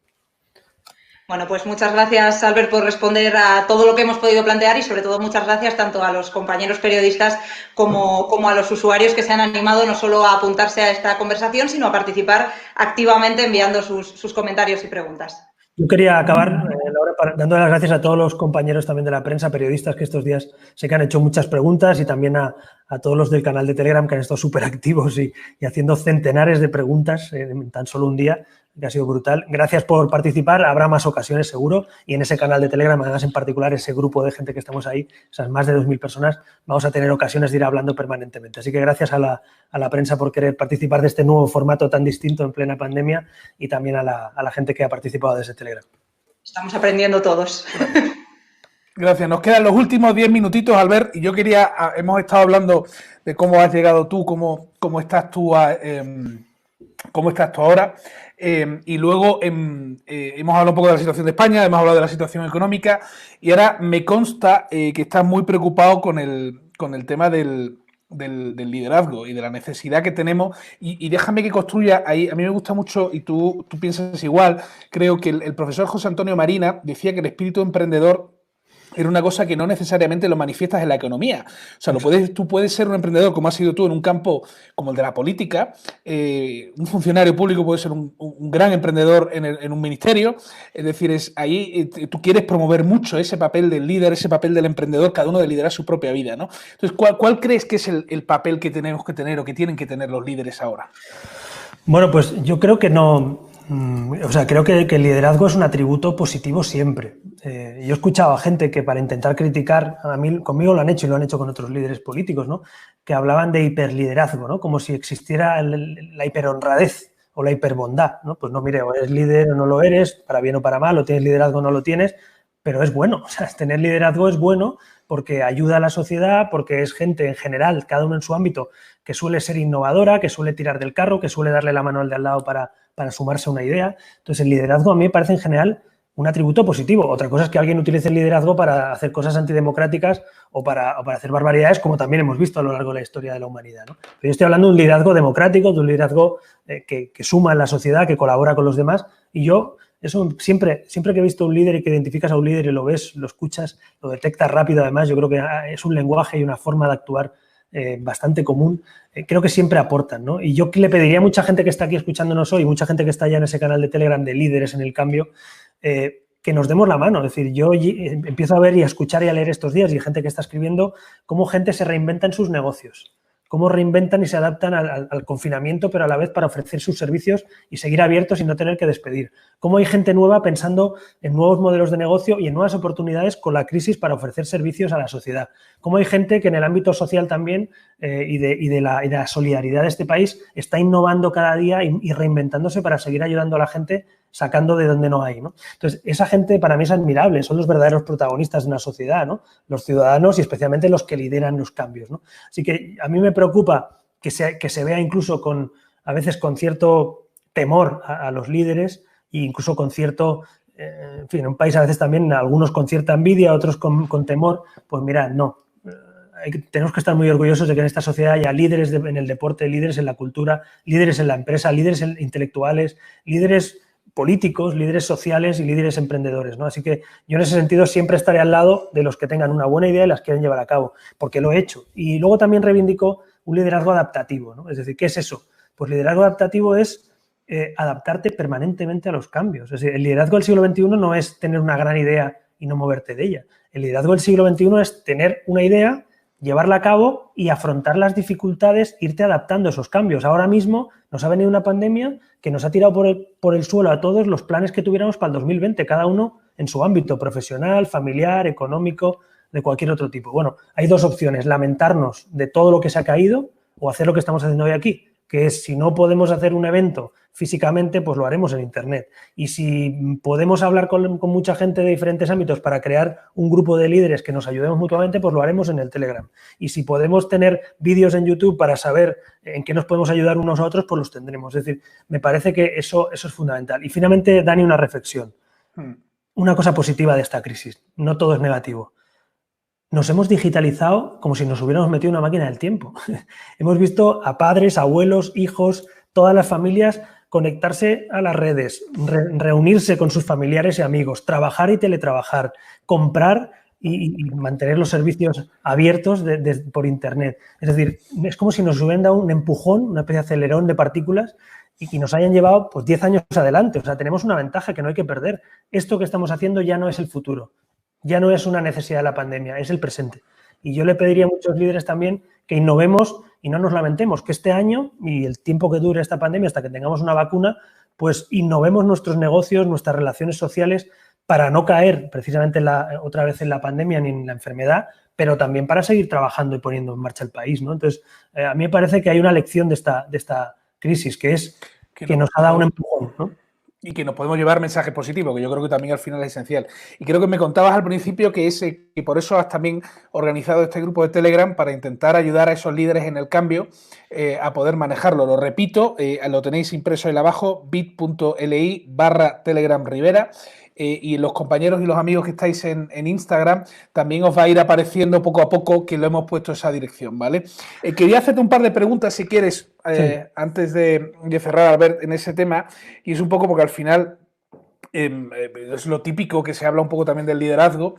[SPEAKER 3] Bueno, pues muchas gracias, Albert, por responder a todo lo que hemos podido plantear y, sobre todo, muchas gracias tanto a los compañeros periodistas como a los usuarios que se han animado no solo a apuntarse a esta conversación, sino a participar activamente enviando sus comentarios y preguntas.
[SPEAKER 1] Yo quería acabar, Laura, dando las gracias a todos los compañeros también de la prensa, periodistas que estos días sé que han hecho muchas preguntas y también a todos los del canal de Telegram que han estado súper activos y haciendo centenares de preguntas en tan solo un día, que ha sido brutal. Gracias por participar, habrá más ocasiones seguro y en ese canal de Telegram, además en particular ese grupo de gente que estamos ahí, esas más de 2.000 personas, vamos a tener ocasiones de ir hablando permanentemente. Así que gracias a la prensa por querer participar de este nuevo formato tan distinto en plena pandemia y también a la gente que ha participado de ese Telegram.
[SPEAKER 3] Estamos aprendiendo todos.
[SPEAKER 2] Gracias. Nos quedan los últimos 10 minutitos, Albert, y yo hemos estado hablando de cómo has llegado tú, cómo estás tú ahora. Y luego hemos hablado un poco de la situación de España, hemos hablado de la situación económica y ahora me consta que estás muy preocupado con el tema del liderazgo y de la necesidad que tenemos y déjame que construya ahí. A mí me gusta mucho y tú piensas igual. Creo que el profesor José Antonio Marina decía que el espíritu emprendedor era una cosa que no necesariamente lo manifiestas en la economía. O sea, tú puedes ser un emprendedor, como has sido tú, en un campo como el de la política. Un funcionario público puede ser un gran emprendedor en un ministerio. Es decir, ahí tú quieres promover mucho ese papel del líder, ese papel del emprendedor, cada uno de liderar su propia vida, ¿no? Entonces, ¿cuál crees que es el papel que tenemos que tener o que tienen que tener los líderes ahora?
[SPEAKER 1] Bueno, pues yo creo que no O sea, creo que el liderazgo es un atributo positivo siempre. Yo he escuchado a gente que para intentar criticar, conmigo lo han hecho y lo han hecho con otros líderes políticos, ¿no? Que hablaban de hiperliderazgo, ¿no? Como si existiera la hiperhonradez o la hiperbondad, ¿no? Pues no, mire, o eres líder o no lo eres, para bien o para mal, o tienes liderazgo o no lo tienes, pero es bueno. O sea, tener liderazgo es bueno porque ayuda a la sociedad, porque es gente en general, cada uno en su ámbito, que suele ser innovadora, que suele tirar del carro, que suele darle la mano al de al lado para sumarse a una idea. Entonces, el liderazgo a mí me parece en general un atributo positivo. Otra cosa es que alguien utilice el liderazgo para hacer cosas antidemocráticas o para hacer barbaridades, como también hemos visto a lo largo de la historia de la humanidad, ¿no? Pero yo estoy hablando de un liderazgo democrático, de un liderazgo que suma en la sociedad, que colabora con los demás. Y yo, eso siempre que he visto un líder y que identificas a un líder y lo ves, lo escuchas, lo detectas rápido, además, yo creo que es un lenguaje y una forma de actuar bastante común, creo que siempre aportan, ¿no? Y yo le pediría a mucha gente que está aquí escuchándonos hoy, mucha gente que está ya en ese canal de Telegram de líderes en el cambio, que nos demos la mano. Es decir, yo empiezo a ver y a escuchar y a leer estos días y hay gente que está escribiendo cómo gente se reinventa en sus negocios, cómo reinventan y se adaptan al confinamiento, pero a la vez para ofrecer sus servicios y seguir abiertos y no tener que despedir. Cómo hay gente nueva pensando en nuevos modelos de negocio y en nuevas oportunidades con la crisis para ofrecer servicios a la sociedad. Cómo hay gente que en el ámbito social también y de la solidaridad de este país está innovando cada día y reinventándose para seguir ayudando a la gente sacando de donde no hay, ¿no? Entonces, esa gente para mí es admirable, son los verdaderos protagonistas de una sociedad, ¿no? Los ciudadanos y especialmente los que lideran los cambios, ¿no? Así que a mí me preocupa que se vea incluso a veces con cierto temor a los líderes e incluso con cierto, en fin, en un país a veces también algunos con cierta envidia, otros con temor. Pues mirad, no. Tenemos que estar muy orgullosos de que en esta sociedad haya líderes en el deporte, líderes en la cultura, líderes en la empresa, líderes intelectuales, líderes políticos, líderes sociales y líderes emprendedores, ¿no? Así que yo en ese sentido siempre estaré al lado de los que tengan una buena idea y las quieren llevar a cabo, porque lo he hecho. Y luego también reivindico un liderazgo adaptativo, ¿no? Es decir, ¿qué es eso? Pues liderazgo adaptativo es adaptarte permanentemente a los cambios. Es decir, el liderazgo del siglo XXI no es tener una gran idea y no moverte de ella. El liderazgo del siglo XXI es tener una idea, llevarla a cabo y afrontar las dificultades, irte adaptando a esos cambios. Ahora mismo nos ha venido una pandemia que nos ha tirado por el suelo a todos los planes que tuviéramos para el 2020, cada uno en su ámbito profesional, familiar, económico, de cualquier otro tipo. Bueno, hay dos opciones, lamentarnos de todo lo que se ha caído o hacer lo que estamos haciendo hoy aquí, que es si no podemos hacer un evento físicamente, pues lo haremos en Internet. Y si podemos hablar con mucha gente de diferentes ámbitos para crear un grupo de líderes que nos ayudemos mutuamente, pues lo haremos en el Telegram. Y si podemos tener vídeos en YouTube para saber en qué nos podemos ayudar unos a otros, pues los tendremos. Es decir, me parece que eso es fundamental. Y finalmente, Dani, una reflexión. Una cosa positiva de esta crisis. No todo es negativo. Nos hemos digitalizado como si nos hubiéramos metido en una máquina del tiempo. Hemos visto a padres, abuelos, hijos, todas las familias conectarse a las redes, reunirse con sus familiares y amigos, trabajar y teletrabajar, comprar y mantener los servicios abiertos por Internet. Es decir, es como si nos hubieran dado un empujón, una especie de acelerón de partículas y nos hayan llevado pues 10 años adelante. O sea, tenemos una ventaja que no hay que perder. Esto que estamos haciendo ya no es el futuro, ya no es una necesidad de la pandemia, es el presente. Y yo le pediría a muchos líderes también que innovemos y no nos lamentemos, que este año y el tiempo que dure esta pandemia hasta que tengamos una vacuna, pues innovemos nuestros negocios, nuestras relaciones sociales para no caer precisamente otra vez en la pandemia ni en la enfermedad, pero también para seguir trabajando y poniendo en marcha el país, ¿no? Entonces, a mí me parece que hay una lección de esta crisis, que es que nos ha dado un empujón, ¿no?
[SPEAKER 2] Y que nos podemos llevar mensajes positivos, que yo creo que también al final es esencial. Y creo que me contabas al principio que por eso has también organizado este grupo de Telegram para intentar ayudar a esos líderes en el cambio a poder manejarlo. Lo repito, lo tenéis impreso ahí abajo, bit.ly/Telegram Rivera. Y los compañeros y los amigos que estáis en Instagram también os va a ir apareciendo poco a poco que lo hemos puesto esa dirección, ¿vale? Quería hacerte un par de preguntas, si quieres, sí, antes de cerrar, Albert, en ese tema, y es un poco porque al final es lo típico que se habla un poco también del liderazgo.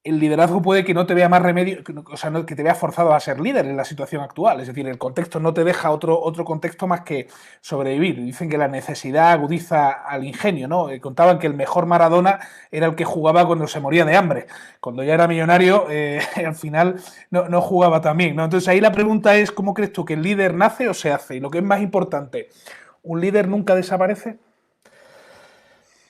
[SPEAKER 2] El liderazgo puede que no te vea más remedio, o sea, que te veas forzado a ser líder en la situación actual. Es decir, el contexto no te deja otro contexto más que sobrevivir. Dicen que la necesidad agudiza al ingenio, ¿no? Contaban que el mejor Maradona era el que jugaba cuando se moría de hambre. Cuando ya era millonario, al final no jugaba tan bien, ¿no? Entonces ahí la pregunta es, ¿cómo crees tú que el líder nace o se hace? Y lo que es más importante, ¿Un líder nunca desaparece?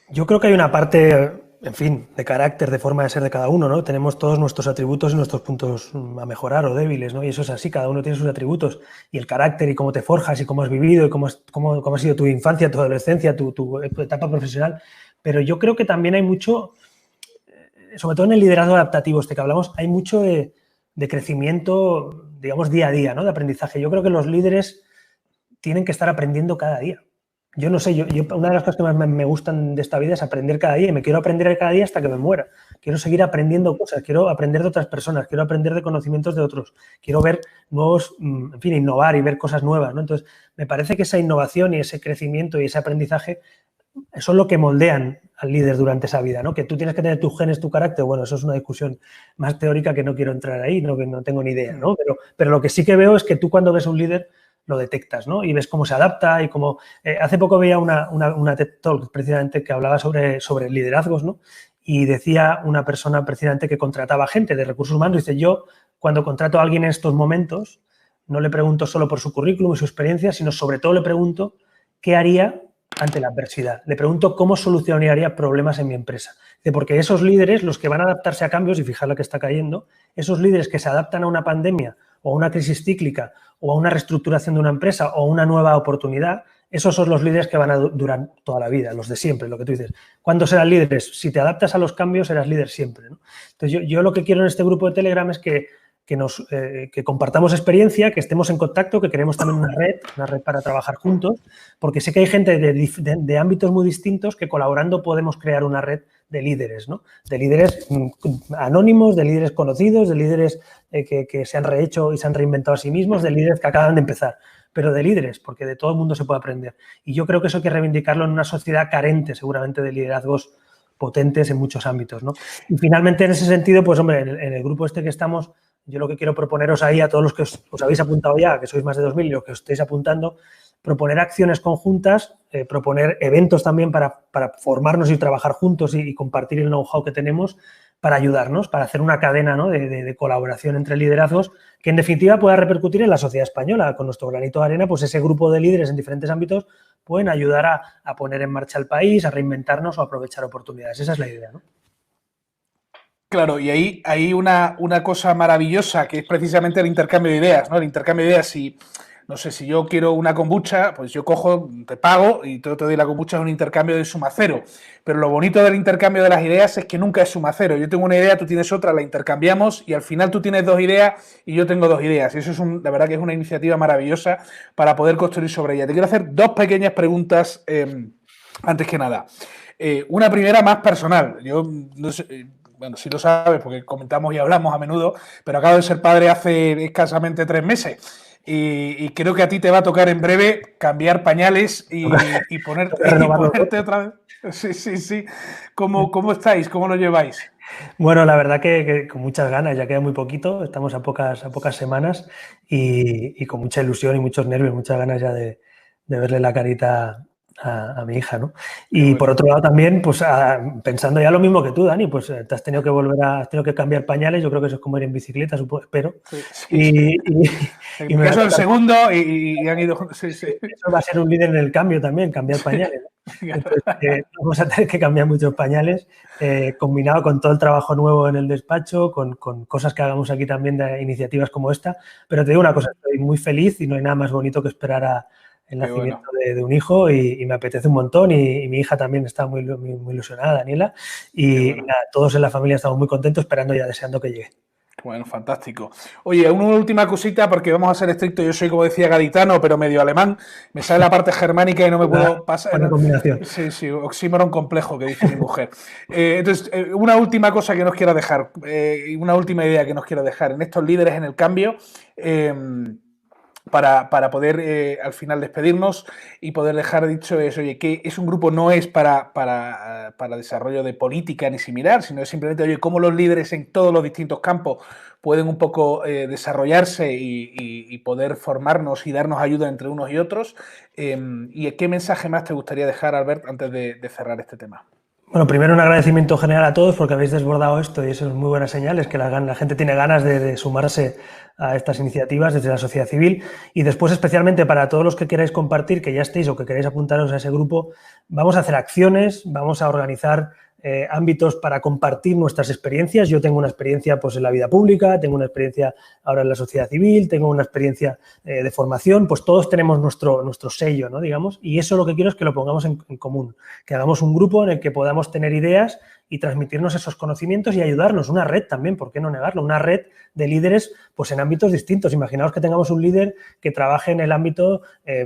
[SPEAKER 1] Yo creo que hay una parte, en fin, de carácter, de forma de ser de cada uno, ¿no? Tenemos todos nuestros atributos y nuestros puntos a mejorar o débiles, ¿no? Y eso es así, cada uno tiene sus atributos. Y el carácter y cómo te forjas y cómo has vivido y cómo ha sido tu infancia, tu adolescencia, tu etapa profesional. Pero yo creo que también hay mucho, sobre todo en el liderazgo adaptativo este que hablamos, hay mucho de crecimiento, digamos, día a día, ¿no? De aprendizaje. Yo creo que los líderes tienen que estar aprendiendo cada día. Yo no sé, una de las cosas que más me gustan de esta vida es aprender cada día y me quiero aprender cada día hasta que me muera. Quiero seguir aprendiendo cosas, quiero aprender de otras personas, quiero aprender de conocimientos de otros, quiero ver nuevos, en fin, innovar y ver cosas nuevas, ¿no? Entonces, me parece que esa innovación y ese crecimiento y ese aprendizaje son lo que moldean al líder durante esa vida, ¿no? Que tú tienes que tener tus genes, tu carácter, bueno, eso es una discusión más teórica que no quiero entrar ahí, ¿no? Que no tengo ni idea, ¿no? Pero lo que sí que veo es que tú cuando ves un líder lo detectas, ¿no? Y ves cómo se adapta y cómo... hace poco veía una TED Talk precisamente que hablaba sobre liderazgos, ¿no? Y decía una persona precisamente que contrataba gente de recursos humanos, dice, yo cuando contrato a alguien en estos momentos no le pregunto solo por su currículum y su experiencia, sino sobre todo le pregunto qué haría ante la adversidad. Le pregunto cómo solucionaría problemas en mi empresa. Dice, porque esos líderes, los que van a adaptarse a cambios, y fijar la que está cayendo, esos líderes que se adaptan a una pandemia o a una crisis cíclica o a una reestructuración de una empresa o a una nueva oportunidad, esos son los líderes que van a durar toda la vida, los de siempre, lo que tú dices. ¿Cuándo serán líderes? Si te adaptas a los cambios, serás líder siempre, ¿no? Entonces, yo lo que quiero en este grupo de Telegram es que compartamos experiencia, que estemos en contacto, que queremos también una red para trabajar juntos, porque sé que hay gente de ámbitos muy distintos que colaborando podemos crear una red de líderes, ¿no? De líderes anónimos, de líderes conocidos, de líderes que se han rehecho y se han reinventado a sí mismos, de líderes que acaban de empezar, pero de líderes, porque de todo el mundo se puede aprender. Y yo creo que eso hay que reivindicarlo en una sociedad carente, seguramente, de liderazgos potentes en muchos ámbitos, ¿no? Y finalmente, en ese sentido, pues hombre, en el grupo este que estamos, yo lo que quiero proponeros ahí a todos los que os habéis apuntado ya, que sois más de 2000 y los que os estéis apuntando, proponer acciones conjuntas, proponer eventos también para formarnos y trabajar juntos y compartir el know-how que tenemos para ayudarnos, para hacer una cadena, ¿no? de colaboración entre liderazgos que en definitiva pueda repercutir en la sociedad española. Con nuestro granito de arena, pues ese grupo de líderes en diferentes ámbitos pueden ayudar a poner en marcha el país, a reinventarnos o a aprovechar oportunidades. Esa es la idea, ¿no?
[SPEAKER 2] Claro, y ahí hay una cosa maravillosa que es precisamente el intercambio de ideas, ¿no? El intercambio de ideas, si, no sé, si yo quiero una kombucha, pues yo cojo, te pago y te doy la kombucha, es un intercambio de suma cero. Pero lo bonito del intercambio de las ideas es que nunca es suma cero. Yo tengo una idea, tú tienes otra, la intercambiamos y al final tú tienes dos ideas y yo tengo dos ideas. Y eso es la verdad que es una iniciativa maravillosa para poder construir sobre ella. Te quiero hacer dos pequeñas preguntas antes que nada. Una primera más personal. Yo no sé, bueno, sí lo sabes porque comentamos y hablamos a menudo, pero acabo de ser padre hace escasamente 3 meses y creo que a ti te va a tocar en breve cambiar pañales y ponerte otra vez. Sí. ¿Cómo estáis? ¿Cómo lo lleváis?
[SPEAKER 1] Bueno, la verdad que con muchas ganas, ya queda muy poquito, estamos a pocas semanas y con mucha ilusión y muchos nervios, muchas ganas ya de verle la carita a mi hija, ¿no? Y bueno, por otro lado también, pues pensando ya lo mismo que tú, Dani, pues te has tenido que has tenido que cambiar pañales, yo creo que eso es como ir en bicicleta, espero.
[SPEAKER 2] Sí. En mi caso el segundo y han ido... Sí.
[SPEAKER 1] Eso va a ser un líder en el cambio también, cambiar pañales, ¿no? Entonces, vamos a tener que cambiar muchos pañales, combinado con todo el trabajo nuevo en el despacho, con cosas que hagamos aquí también de iniciativas como esta. Pero te digo una cosa, estoy muy feliz y no hay nada más bonito que esperar el nacimiento de un hijo y me apetece un montón y mi hija también está muy ilusionada, Daniela, y nada, todos en la familia estamos muy contentos esperando ya, deseando que llegue.
[SPEAKER 2] Bueno, fantástico. Oye, una última cosita porque vamos a ser estrictos. Yo soy, como decía, gaditano, pero medio alemán. Me sale la parte germánica y no me puedo pasar.
[SPEAKER 1] Buena combinación.
[SPEAKER 2] Sí, oxímoron complejo, que dice mi mujer. Entonces, una última cosa que nos quiero dejar, una última idea que nos quiero dejar en estos líderes en el cambio. Para poder al final despedirnos y poder dejar dicho eso, oye, que es un grupo no es para desarrollo de política ni similar, sino es simplemente, oye, cómo los líderes en todos los distintos campos pueden un poco desarrollarse y poder formarnos y darnos ayuda entre unos y otros. ¿Y qué mensaje más te gustaría dejar, Albert, antes de cerrar este tema?
[SPEAKER 1] Bueno, primero un agradecimiento general a todos porque habéis desbordado esto y eso es muy buena señal, es que la gente tiene ganas de sumarse a estas iniciativas desde la sociedad civil. Y después, especialmente para todos los que queráis compartir, que ya estéis o que queráis apuntaros a ese grupo, vamos a hacer acciones, vamos a organizar ámbitos para compartir nuestras experiencias. Yo tengo una experiencia pues, en la vida pública, tengo una experiencia ahora en la sociedad civil, tengo una experiencia de formación, pues todos tenemos nuestro sello, ¿no? Digamos, y eso lo que quiero es que lo pongamos en común, que hagamos un grupo en el que podamos tener ideas y transmitirnos esos conocimientos y ayudarnos. Una red también, ¿por qué no negarlo? Una red de líderes pues en ámbitos distintos. Imaginaos que tengamos un líder que trabaje en el ámbito,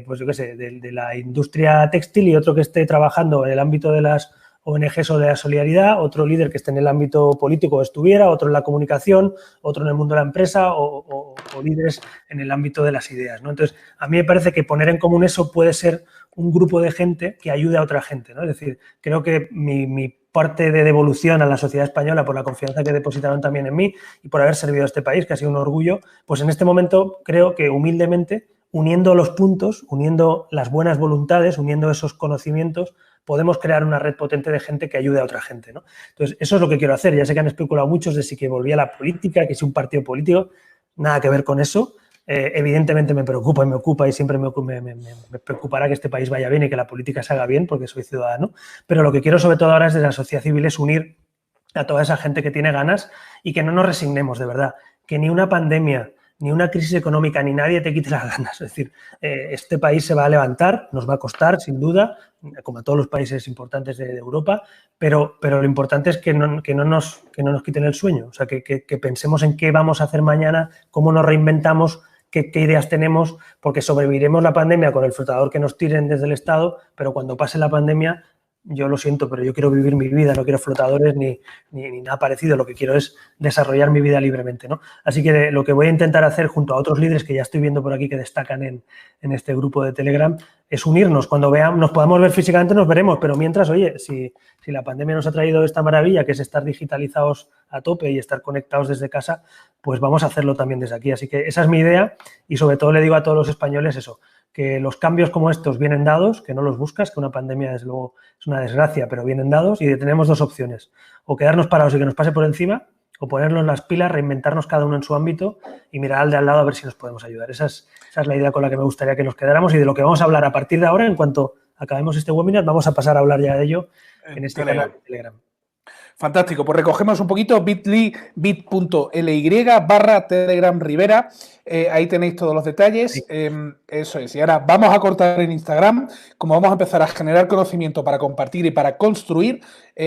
[SPEAKER 1] pues yo qué sé, de la industria textil y otro que esté trabajando en el ámbito de las ONGs o de la solidaridad, otro líder que esté en el ámbito político estuviera, otro en la comunicación, otro en el mundo de la empresa o líderes en el ámbito de las ideas, ¿no? Entonces, a mí me parece que poner en común eso puede ser un grupo de gente que ayude a otra gente, ¿no? Es decir, creo que mi parte de devolución a la sociedad española por la confianza que depositaron también en mí y por haber servido a este país, que ha sido un orgullo, pues en este momento creo que humildemente, uniendo los puntos, uniendo las buenas voluntades, uniendo esos conocimientos, podemos crear una red potente de gente que ayude a otra gente, ¿no? Entonces, eso es lo que quiero hacer. Ya sé que han especulado muchos de si que volvía a la política, que si un partido político, nada que ver con eso. Evidentemente me preocupa y me ocupa y siempre me preocupará que este país vaya bien y que la política se haga bien porque soy ciudadano, pero lo que quiero sobre todo ahora desde la sociedad civil es unir a toda esa gente que tiene ganas y que no nos resignemos, de verdad, que ni una pandemia, ni una crisis económica, ni nadie te quite las ganas. Es decir, este país se va a levantar, nos va a costar, sin duda, como a todos los países importantes de Europa, pero lo importante es que no nos quiten el sueño, o sea, que pensemos en qué vamos a hacer mañana, cómo nos reinventamos, qué ideas tenemos, porque sobreviviremos la pandemia con el flotador que nos tiren desde el Estado, pero cuando pase la pandemia, yo lo siento, pero yo quiero vivir mi vida, no quiero flotadores ni nada parecido, lo que quiero es desarrollar mi vida libremente, ¿no? Así que lo que voy a intentar hacer junto a otros líderes que ya estoy viendo por aquí que destacan en este grupo de Telegram es unirnos. Cuando nos podamos ver físicamente nos veremos, pero mientras, oye, si la pandemia nos ha traído esta maravilla que es estar digitalizados a tope y estar conectados desde casa, pues vamos a hacerlo también desde aquí. Así que esa es mi idea y sobre todo le digo a todos los españoles eso, que los cambios como estos vienen dados, que no los buscas, que una pandemia desde luego es una desgracia, pero vienen dados y tenemos dos opciones, o quedarnos parados y que nos pase por encima, o ponernos las pilas, reinventarnos cada uno en su ámbito y mirar al de al lado a ver si nos podemos ayudar. Esa es la idea con la que me gustaría que nos quedáramos y de lo que vamos a hablar a partir de ahora. En cuanto acabemos este webinar, vamos a pasar a hablar ya de ello en este canal de Telegram.
[SPEAKER 2] Fantástico, pues recogemos un poquito bit.ly/Telegram Rivera, ahí tenéis todos los detalles, sí. Eso es, y ahora vamos a cortar en Instagram, como vamos a empezar a generar conocimiento para compartir y para construir,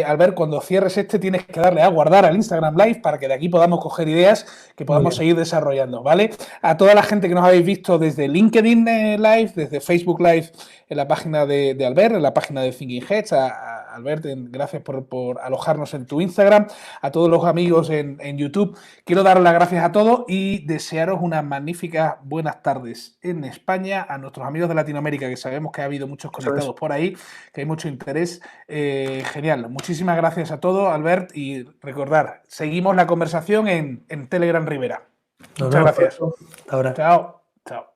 [SPEAKER 2] Albert, cuando cierres tienes que darle a guardar al Instagram Live para que de aquí podamos coger ideas que podamos seguir desarrollando, ¿vale? A toda la gente que nos habéis visto desde LinkedIn Live, desde Facebook Live en la página de Albert, en la página de Thinking Heads, a Albert, gracias por alojarnos en tu Instagram, a todos los amigos en YouTube, quiero dar las gracias a todos y desearos unas magníficas buenas tardes en España, a nuestros amigos de Latinoamérica, que sabemos que ha habido muchos conectados por ahí, que hay mucho interés, genial, muchísimas gracias a todos, Albert, y recordar, seguimos la conversación en Telegram Rivera. Muchas gracias.
[SPEAKER 1] Ahora.
[SPEAKER 2] Chao. Chao.